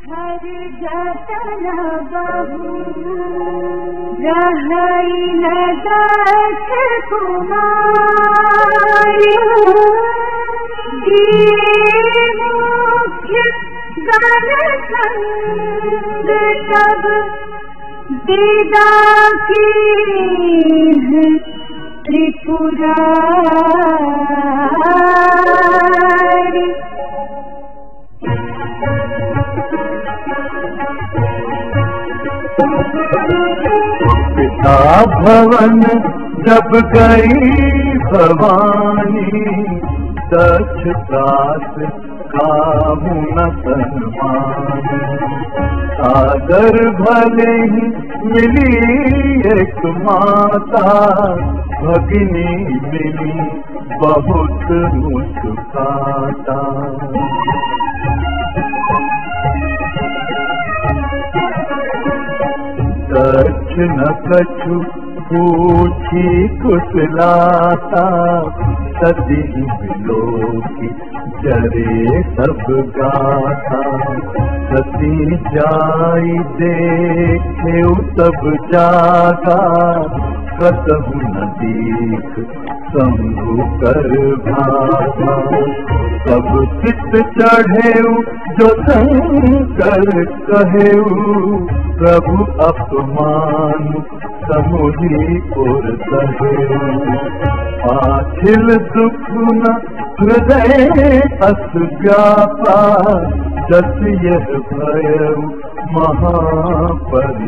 हर जतन बहू, रही न दक्ष कुमारी। मुख्य गण संग तब विदा की त्रिपुरारी। पिता भवन जब गई भवानी, दक्षदास काहू न सन्मानी। सादर भले ही मिली एक माता, भगिनी मिली बहुत मुस्काता। दक्ष न कछु पूछी कुशलाता, सती विलोकी जरे सब गाथा। सती जाई देखे तब जागा, कसहु न दीख शंभु कर भागा। सब चित चढ़ेऊ जो शंकर कहेऊ, प्रभु अपमान समुझी और सहेऊ। पाछिल दुख न हृदय अस व्यापा, जस यह भयऊ महापरितापा।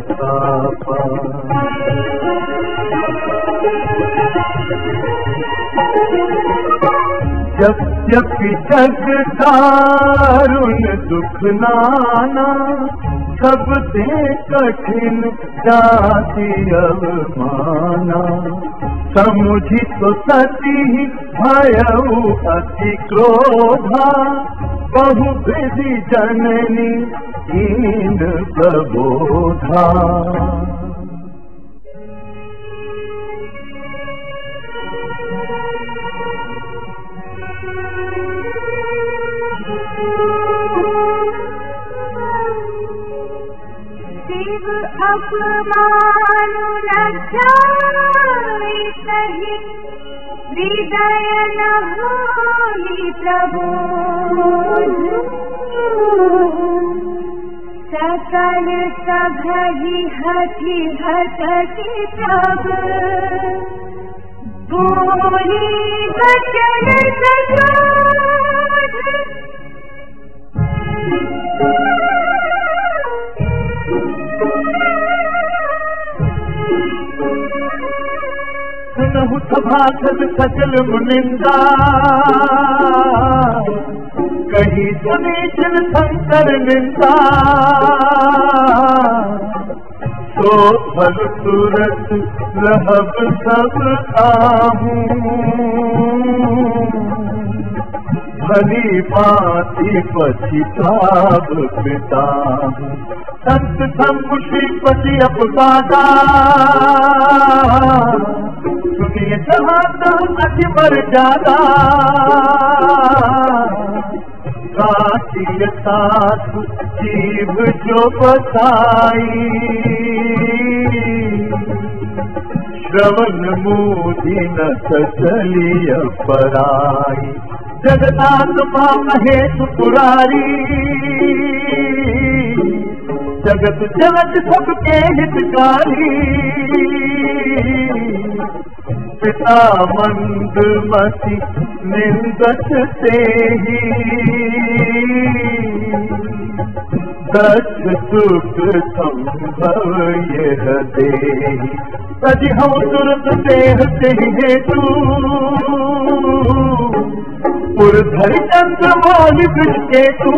यद्यपि जग दारुण दुख नाना, सब ते कठिन जाति अवमाना। समुझी तो सती भयऊ अति क्रोधा, बहु विधि जननी हीन प्रबोधा। अपमानु लज्जाई सहित हृदय न होई प्रभु सकल सभहि हठि हठति सब बोली बचन सजोध सुनहु सभासद सकल मुनिंदा कही सुनीचन शंकर निंदा तो फल तुरत रहब सब काहूं भली पाती पछिताब पिता संत समुषीपति अपवादा सुनिए जहां अजमर जादा काटिय साथ जीव जो बसाई श्रवण मूढ़ी न चलिय पराई जगन्नाथ महेश पुरारी जगत जगत सबके हितकारी पिता मंदमति निंदत से ही दस सुख संभव यह दे तजि हम तुरंत देह से हेतु पुरधर चंद्र मौल केतु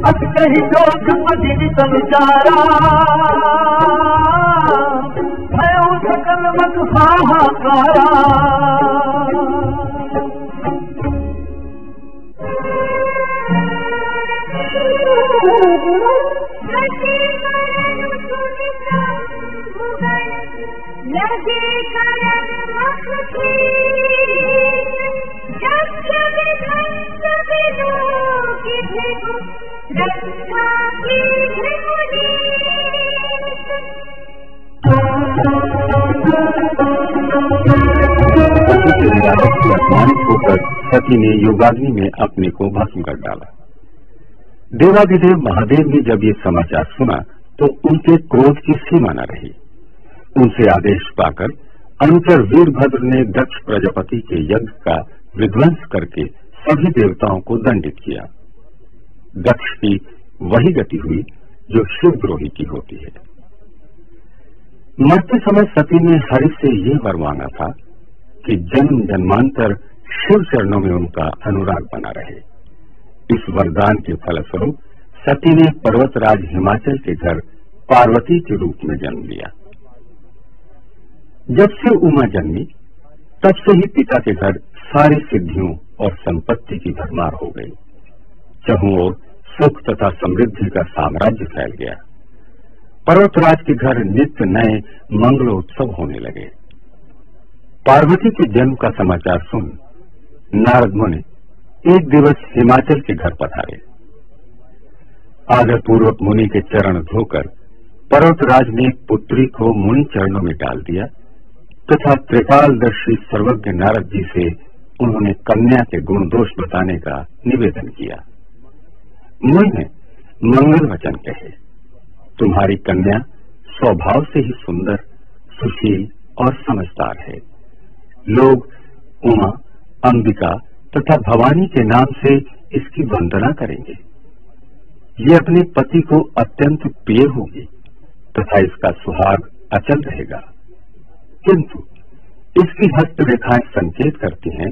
अत कही जोग पति संचारा भयो सकल मत हाहाकारा लगे करन मख जब जब धंस बिलो की भेगो रक्षा की अपमानित होकर सती ने योगाग्नि में अपने को भस्म कर डाला। देवाधिदेव महादेव ने जब ये समाचार सुना तो उनके क्रोध की सीमा न रही। उनसे आदेश पाकर अनुचर वीरभद्र ने दक्ष प्रजापति के यज्ञ का विध्वंस करके सभी देवताओं को दंडित किया। दक्ष की वही गति हुई जो शिवद्रोही की होती है। मरते समय सती ने हरि से ये वर मांगा था कि जन्म जन्मांतर शिव चरणों में उनका अनुराग बना रहे। इस वरदान के फलस्वरूप सती ने पर्वतराज हिमाचल के घर पार्वती के रूप में जन्म लिया। जब से उमा जन्मी तब से ही पिता के घर सारी सिद्धियों और संपत्ति की भरमार हो गई। चहुं ओर सुख तथा समृद्धि का साम्राज्य फैल गया। पर्वतराज के घर नित्य नए मंगलोत्सव होने लगे। पार्वती के जन्म का समाचार सुन नारद मुनि एक दिवस हिमाचल के घर पधारे। आदर पूर्वक मुनि के चरण धोकर पर्वतराज ने पुत्री को मुनि चरणों में डाल दिया तथा त्रिकालदर्शी सर्वज्ञ नारद जी से उन्होंने कन्या के गुण दोष बताने का निवेदन किया। मुनि ने मंगल वचन कहे, तुम्हारी कन्या स्वभाव से ही सुंदर, सुशील और समझदार है। लोग उमा, अंबिका तथा भवानी के नाम से इसकी वंदना करेंगे। ये अपने पति को अत्यंत प्रिय होगी तथा इसका सुहाग अचल रहेगा। किंतु इसकी हस्तरेखाएं संकेत करती हैं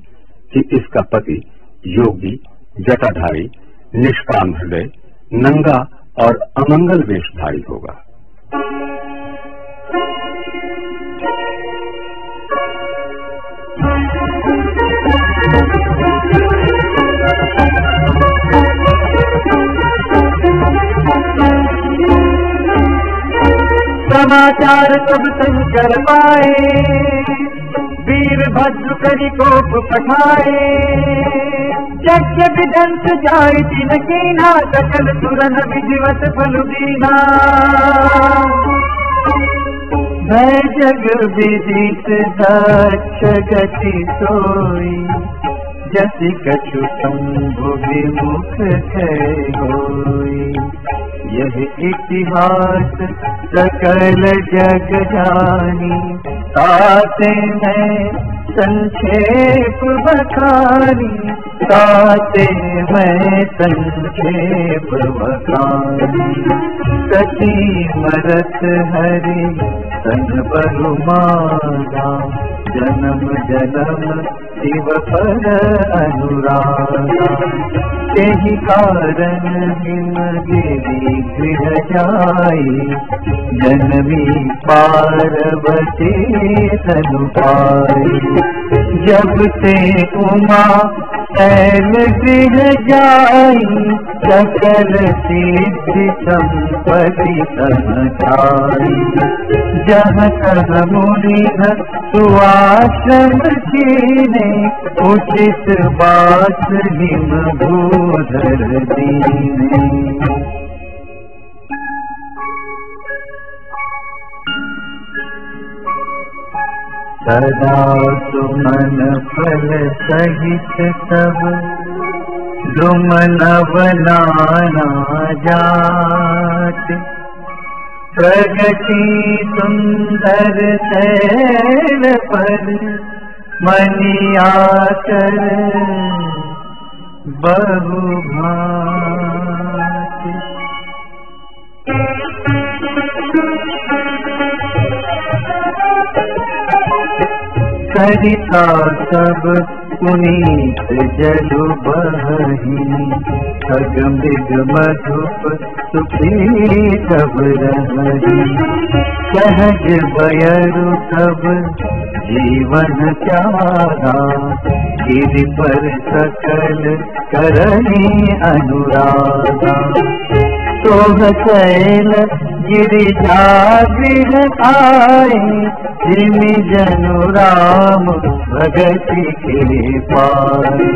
कि इसका पति योगी, जटाधारी, निष्काम हृदय, नंगा और अमंगल वेशधारी होगा। समाचार सब संकर पाए, वीरभद्र करी कोप पठाए। यज्ञ विदंत जाय तिन कीना सकल सुरन विधिवत फल दीना भय जग विदित दक्ष गति सोई जति कछु शंभु विमुख होई यह इतिहास सकल जग जानी ताते मैं संक्षेप बखानी ताते मैं संक्षेप बखानी सती मरत हरि संग बहुमाना जन्म जन्म शिव पर अनुरागा तेहि कारण हिमगिरि गृह जाई जनमी पार्वती तनु पाई जब से उमा शैल गृह जाई सकल सिद्धि संपत्ति समाचाई जहाँ तह मुनि सुआश्रम कीने उचित बात हिम भूधर दीने सदा सुमन फल सहित सब द्रुमन बनाना जात प्रगति सुंदर शैल पर मनिया कर बहु भांति सरिता सब पुनीत जलु बही खग मृग मधुप सुखी सब रही सहज बयरु सब जीवन प्यारा गिरि पर सकल करनी अनुरागा शोभ शैल गिरिजा गृह आए जिमि जनु राम भगति के पाए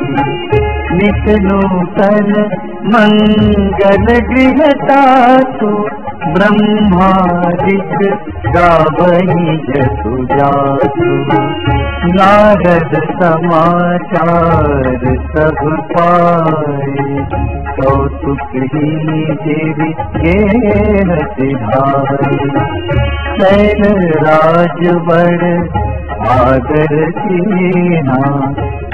नित नूतन मंगल गृह तातु ब्रह्मादिक गावहि जसु जातु नारद समाचार सब पाए कौतुक ही देवी गेह सिधाई शैल राज बड़ आदर कीना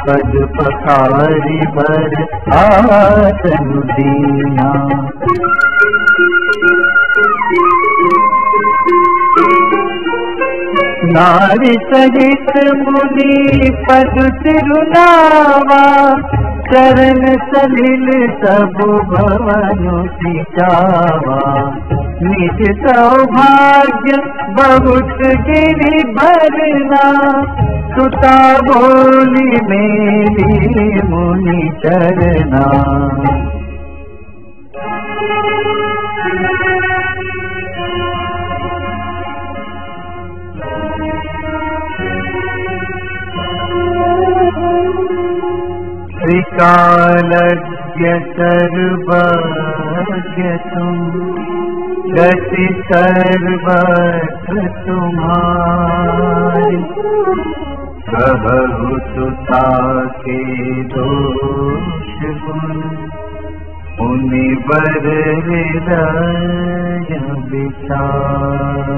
पद पखारी बर आसन दीना नारी सहित मुनि पद तिरुनावा चरण सलिल सब भवनु सिचावा निज सौभाग्य बहुत गिरि भरना सुता बोली मेरी मुनि चरना त्रिकालज्ञ सर्वज्ञ तुम गति सर्वत्र तुम्हारी प्रभु सुता के दोष गुण मुनि बर हृदय विचार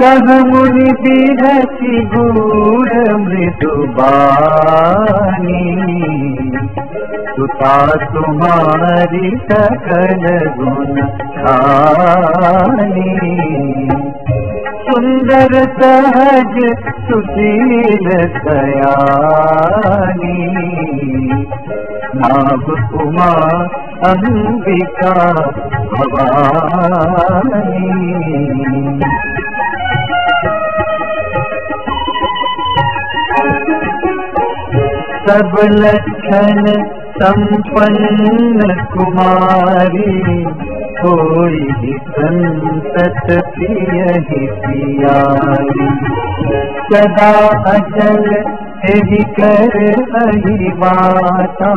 कह मुनि बिरति गूढ़ मृदु बानी सुता तुम्हारी सकल गुण खानी सुंदर सहज सुशील दयानी नाभ उमा अंबिका भवानी सब लक्षण संपन्न कुमारी होई संतत प्रिय ही प्यारी। सदा अचल एहि कर अहि माता,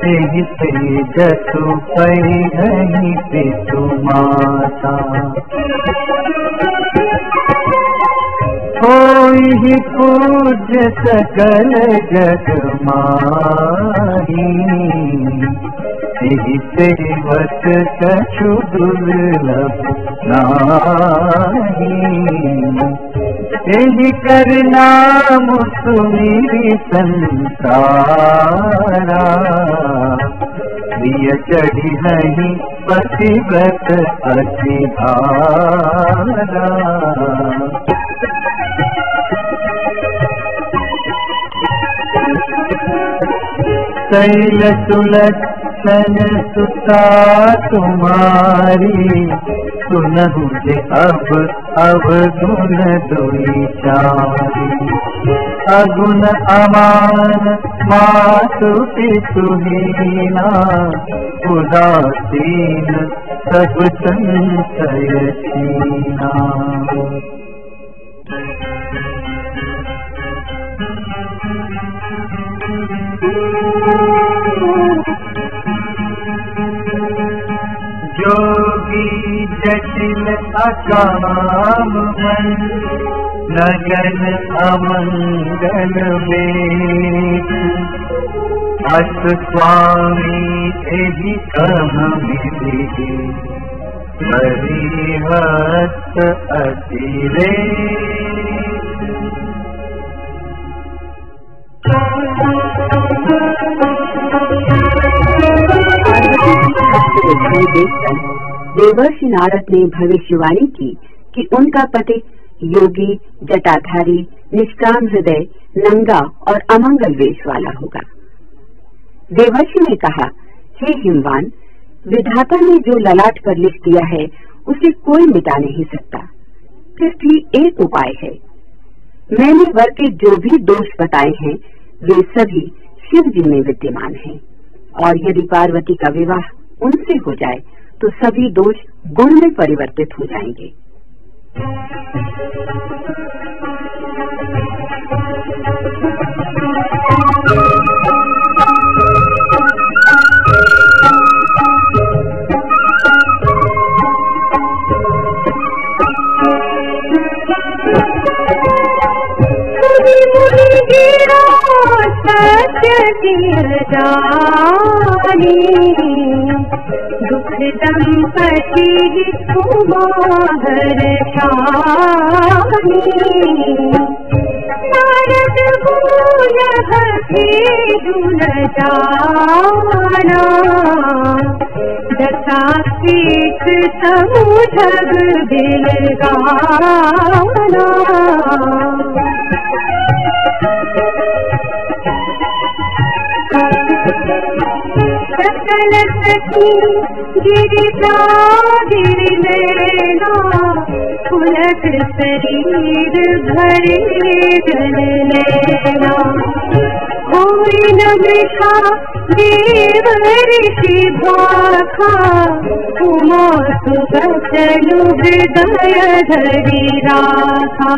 एहि तेजसु पैरहि पितु माता। होई पूज्य सकल जग माही, एहि सेवक कछु दुर्लभ नाही। एहि कर नाम सुमिरि संसारा, प्रिय चढ़िहहि पतिव्रत अति भारा। शैल सुलक्षण सुता तुम्हारी, सुनहु जे अब अवगुण दुई चारी। अगुण अमान मातु पितु हीना, उदासीन सब संशय छीना। जोगी जटिल अकाम मन, लगन अमंगल में। अस स्वामी एहि कह मिलिहि, हरिहत अतिरेक। देखकर देवर्षि नारद ने भविष्यवाणी की कि उनका पति योगी, जटाधारी, निष्काम हृदय, नंगा और अमंगल वेश वाला होगा। देवर्षि ने कहा, हे हिमवान, विधाता ने जो ललाट पर लिख दिया है उसे कोई मिटा नहीं सकता। फिर भी एक उपाय है। मैंने वर के जो भी दोष बताए हैं वे सभी शिव जी में विद्यमान हैं, और यदि पार्वती का विवाह उनसे हो जाए तो सभी दोष गुण में परिवर्तित हो जाएंगे। दुख दंपति कुमार शानी, नारद बोल हथे दुल जाना। दशा पीठ समुझग बिल गाना। सकल सखी गिरिजा गिरि नैना, फुलक शरीर भरे जल नैना। कोई न मृषा देव ऋषि भाखा, उमा सुबचनु हृदय धरि राखा।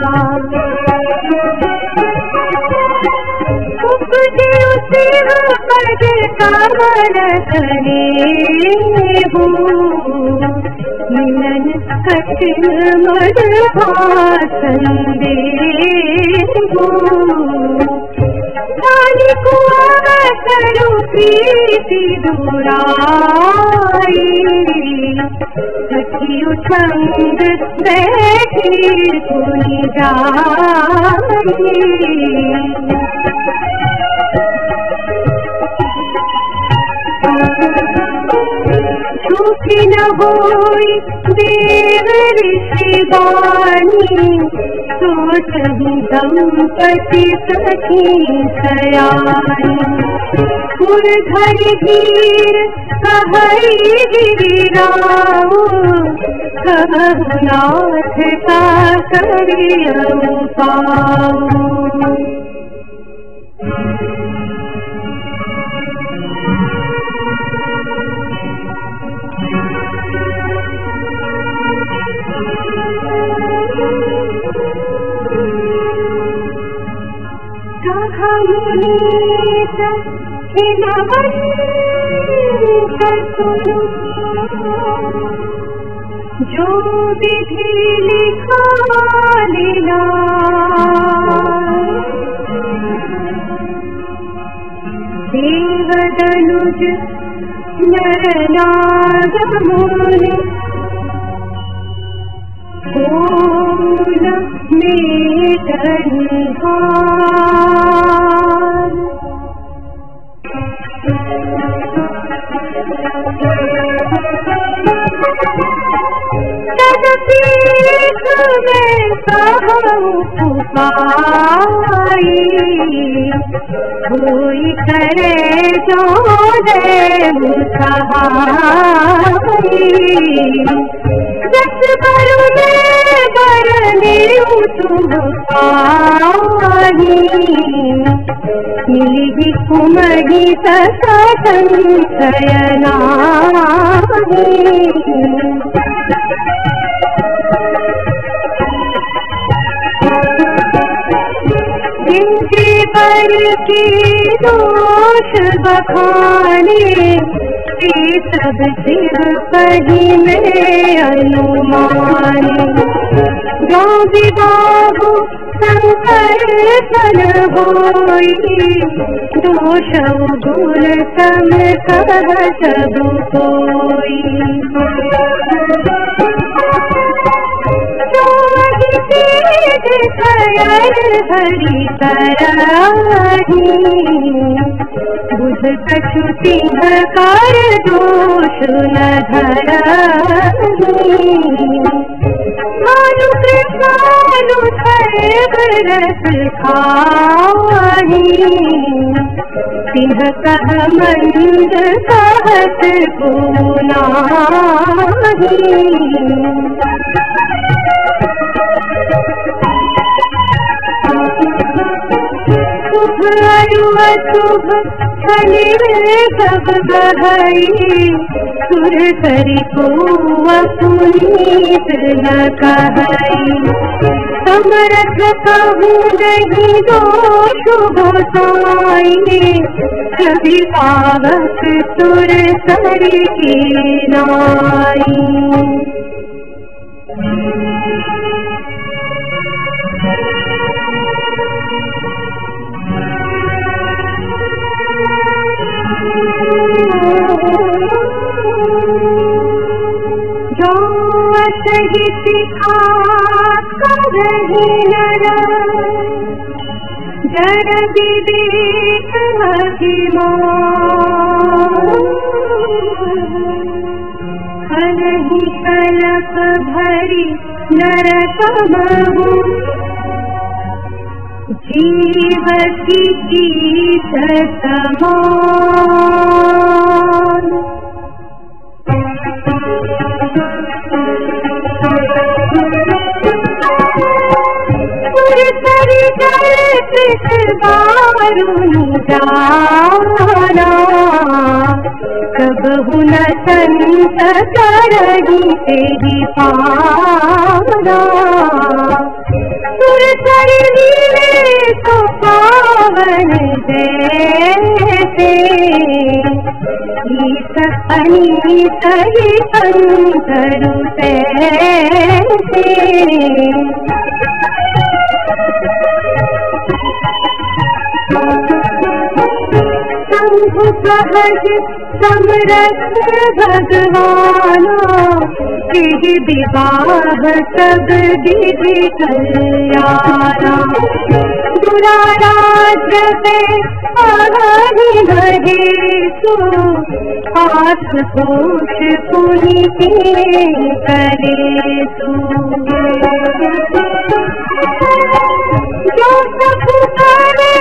पद कामन करे हो, मिलन कठिन मद भाषण दे हो। काली को करो प्रीति दुराई, सखी उठंग बैठी सुनी जाई। झूठी न होई देव ऋषि वाणी, सोचहि दंपति सखी सयानी। सुर धरि धीर कहई गिरिराओ, कहु नाथ का करियउ पाओ। मुनीत हिनवंत सुनो, जो विधि लिखा लीला। देवदनुज नर नाग मुनि पूर्ण मेटनिहार। तदपि मैं कहूँ पुकारी, कोई करे जो दे मुसहारी। जस बरु में बरने तुम पानी, मिली कुमरी तथा संशयनाही। जिनके पर के दोष बखाने, ते सब शिव कही में अनुमाने। जो विबाहु शंकर सन होई, दोष गुण सम कह सब कोई। हरि कराही, बुध कछु सिंह कर दोष न धराही। भानु कृपालु सर्व रस खाही, सिंह कह मंद कहत को नाही। शुभ अशुभ छनि सब गहई, सुर करि को पुनीत न कहई। समरथ कहूँ नहीं दोष गोसाई, कभी पावक सुर सरि की नाई। जो सही सिखा करहि नर, जड़ विवेक अभिमान। हरहि कलप भरी नरकमहु, जीव की समान। सुरसरि जल बारुनि जाना, कबहु न संत करहि तेहि पारा। सुरसरि नीले तो पावन जैसे, ईस अनीस ही अंतरु तैसे। शंभु सहज समरथ भगवाना, तेहि विवाह सब विधि कल्याणा। दुराराध्य पे आघानि महेशु, आस घोष पुनीति करेसु। जो सब करे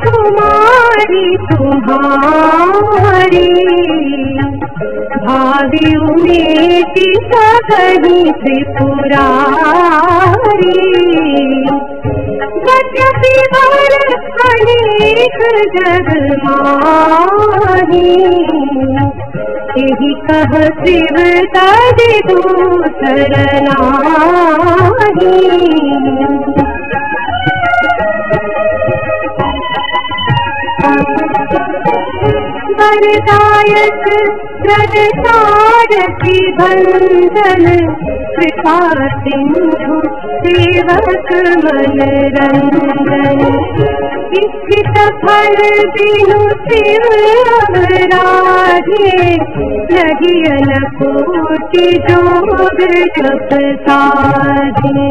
तुम्हारी तुम्हारी, भावी उमेति सकहि त्रिपुरारी। यद्यपि वर अनेक जग माही, एहि कह शिव तदि दूसर नाही। वरदायक प्रदतारति बंधन कृपा सिंधु सेवक मन रंजन इच्छित फल बिनु शिव अवराधे लगियन कोटि जोग जप साधे।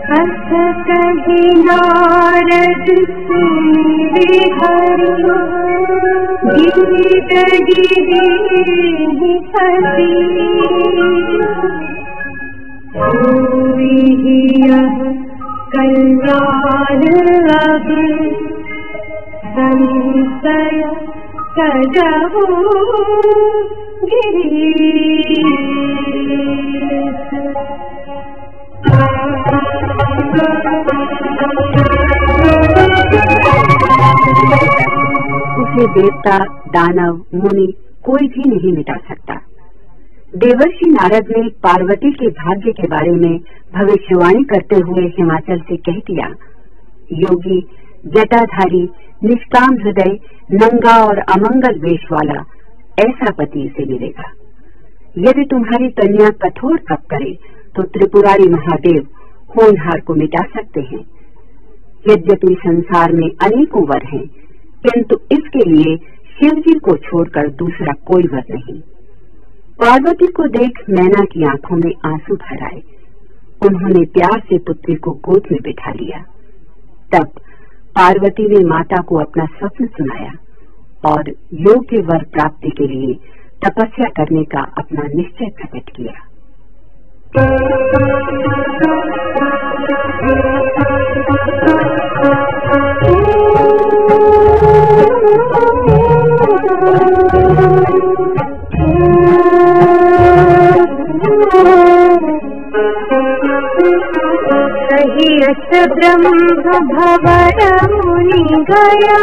अथ कहि नारद सुनि हरि गिरि गिरि हरि कल्याण अभि संशय सजहु उसे देवता, दानव, मुनि कोई भी नहीं मिटा सकता। देवर्षि नारद ने पार्वती के भाग्य के बारे में भविष्यवाणी करते हुए हिमाचल से कह दिया, योगी, जटाधारी, निष्काम हृदय, नंगा और अमंगल वेश वाला ऐसा पति इसे मिलेगा। यदि तुम्हारी कन्या कठोर तप करे तो त्रिपुरारी महादेव होनहार को मिटा सकते हैं। यद्यपि संसार में अनेकों वर हैं, किंतु इसके लिए शिव जी को छोड़कर दूसरा कोई वर नहीं। पार्वती को देख मैना की आंखों में आंसू भर आए। उन्होंने प्यार से पुत्री को गोद में बिठा लिया। तब पार्वती ने माता को अपना स्वप्न सुनाया और योग्य वर प्राप्ति के लिए तपस्या करने का अपना निश्चय प्रकट किया। ब्रह्म भवर मुनि गया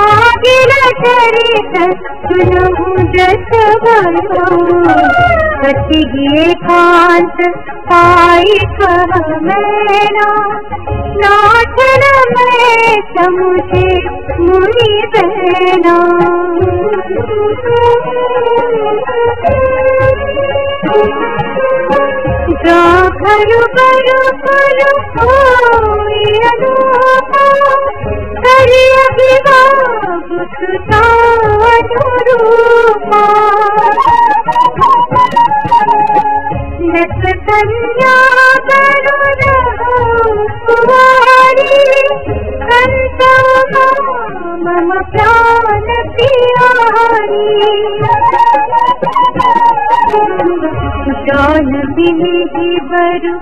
आगे चरित सुनहु जस कटि एकांत पाई कह मैना नाचन में समुझे मुनि बहना। घरु बरु फलु होई अनूपा करि अभिभाव सुता अनुरूपा। नत कन्या करुण कुमारी कंत मम प्राण प्यारी। जान बिनि बरु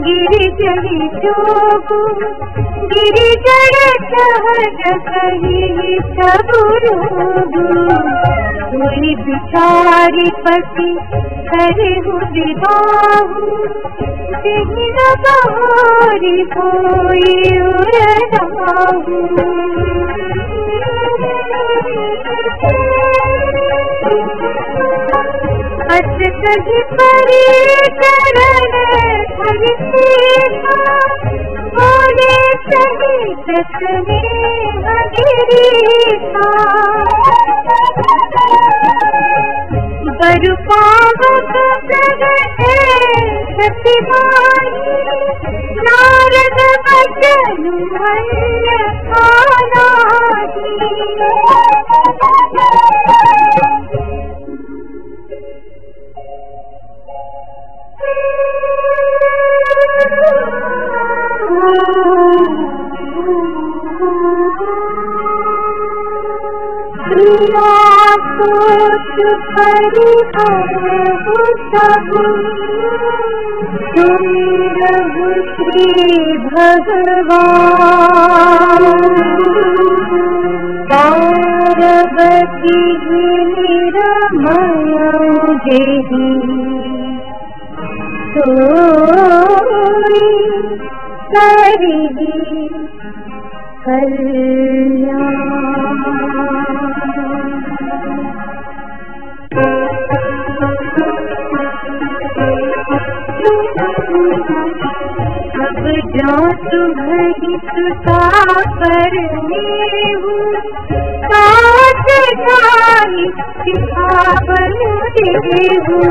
गिरिजरि जोगु गिरिजर सहज कहि सबु रोगु। कोई बिचारी पति करहु विवाहु सिंह बहारी कोई उड़ाहु। अस कहि परि चरण हरि सीता बोले सही ससने गिरीता। बरु पावक प्रगटे सती माही नारद बचनु मन आनाही। सोच परि हरहु सबु सुमिरहु श्री भगवान। पार्वती निरमय जेहि सोई करिहि कल्याण। जो तुम्हारी सुता पर साथ जानी सिखावन देहू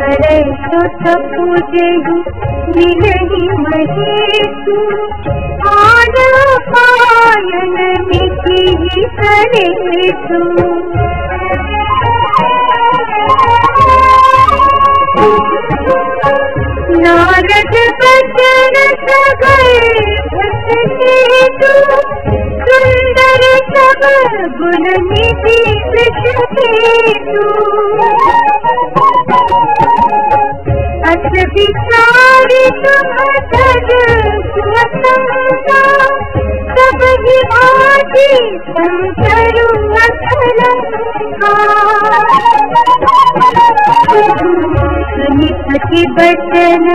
करे तो पूजेहू मिलही महेशू आन पायन मिठी करेशू नारद बचन सगल भटकेतु सुंदर सब गुण निधि वृषकेतु अस विचारि तुम तज सुअसंगा सब ही आदि संतरु अकलंका सुनि सखी बचन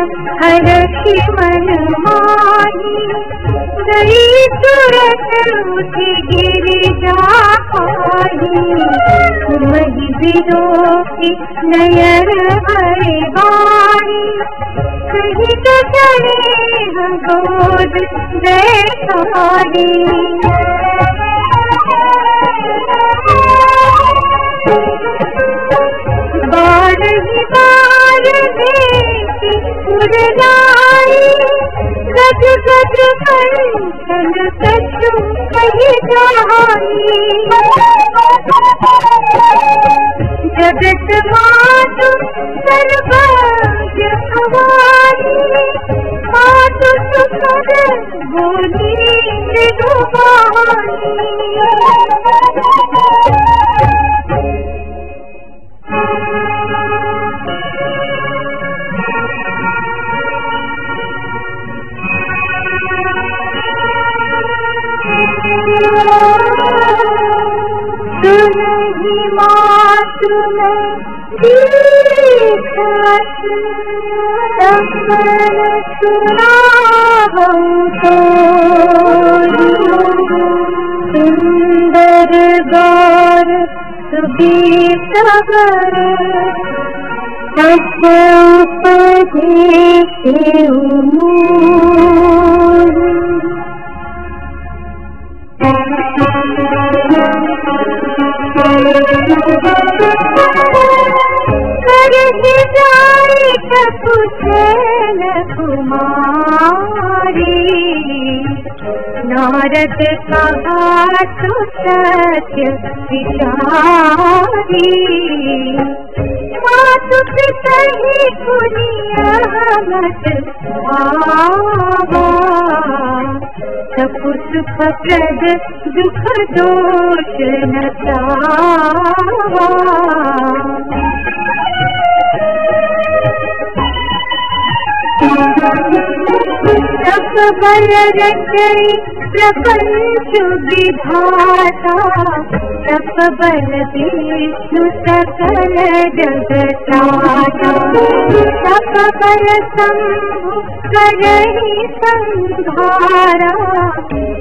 हरषि मन माही गई तुरत उठी गिरिजा पाही तुमहि विरोही नयन हरे वाणी सहित चले गोद देखी बारही बार देखी उड़लाई गज गज कंचन कछु कही जाई जगत मातु सर्वज्ञ हमारी मातु सुखद बोली मृदुबानी सुनहि मातु मैं दीक्षास सफल सुनाहूं तोरी सुंदर गौर सुबीर सबर सब उपदेश करहि जाई कुशल कुमारी नारद कहा तो सत्य विचारी मातु पितहि पुनिया मत आवा सपु सुख प्रद दुख दोष न सावा सब बल रचई प्रपंच विधाता सब बल विष्णु सकल जगताता सब बल शंभु करहि संहारा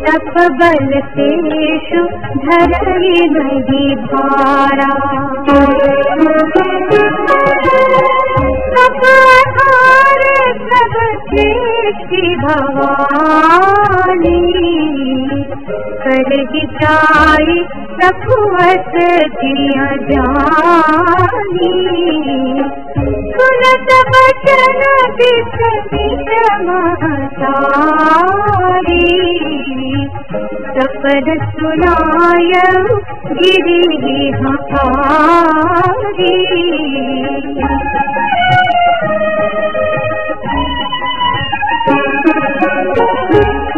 सब बल तेषु धरहि नहीं भारा सब श्रेष्ठी भवानी करहि जाई रघुवत जिया जानी सुनत बचन बिस महतारी सपद सुनायऊ गिरि हकारी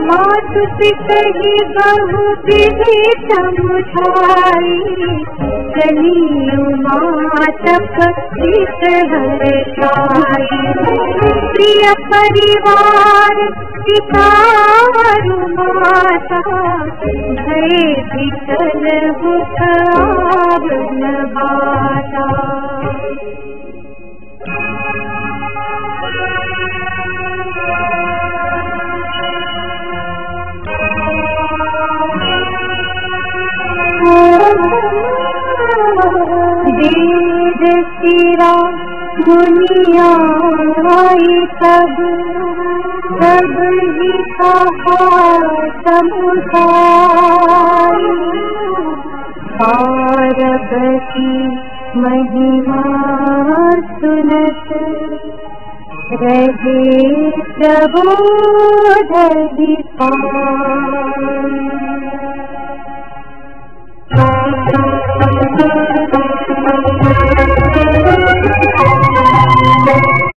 मातु पितहि बहु विधि समुझाई चली मातक हित हर्षाई प्रिय परिवार पितारु माता भय विचल मुख आवरण बाता वेद सिरा दुनिया सब सब ही कहा समुदाय पार्वती महिमा सुनत रहे प्रबोध पाए।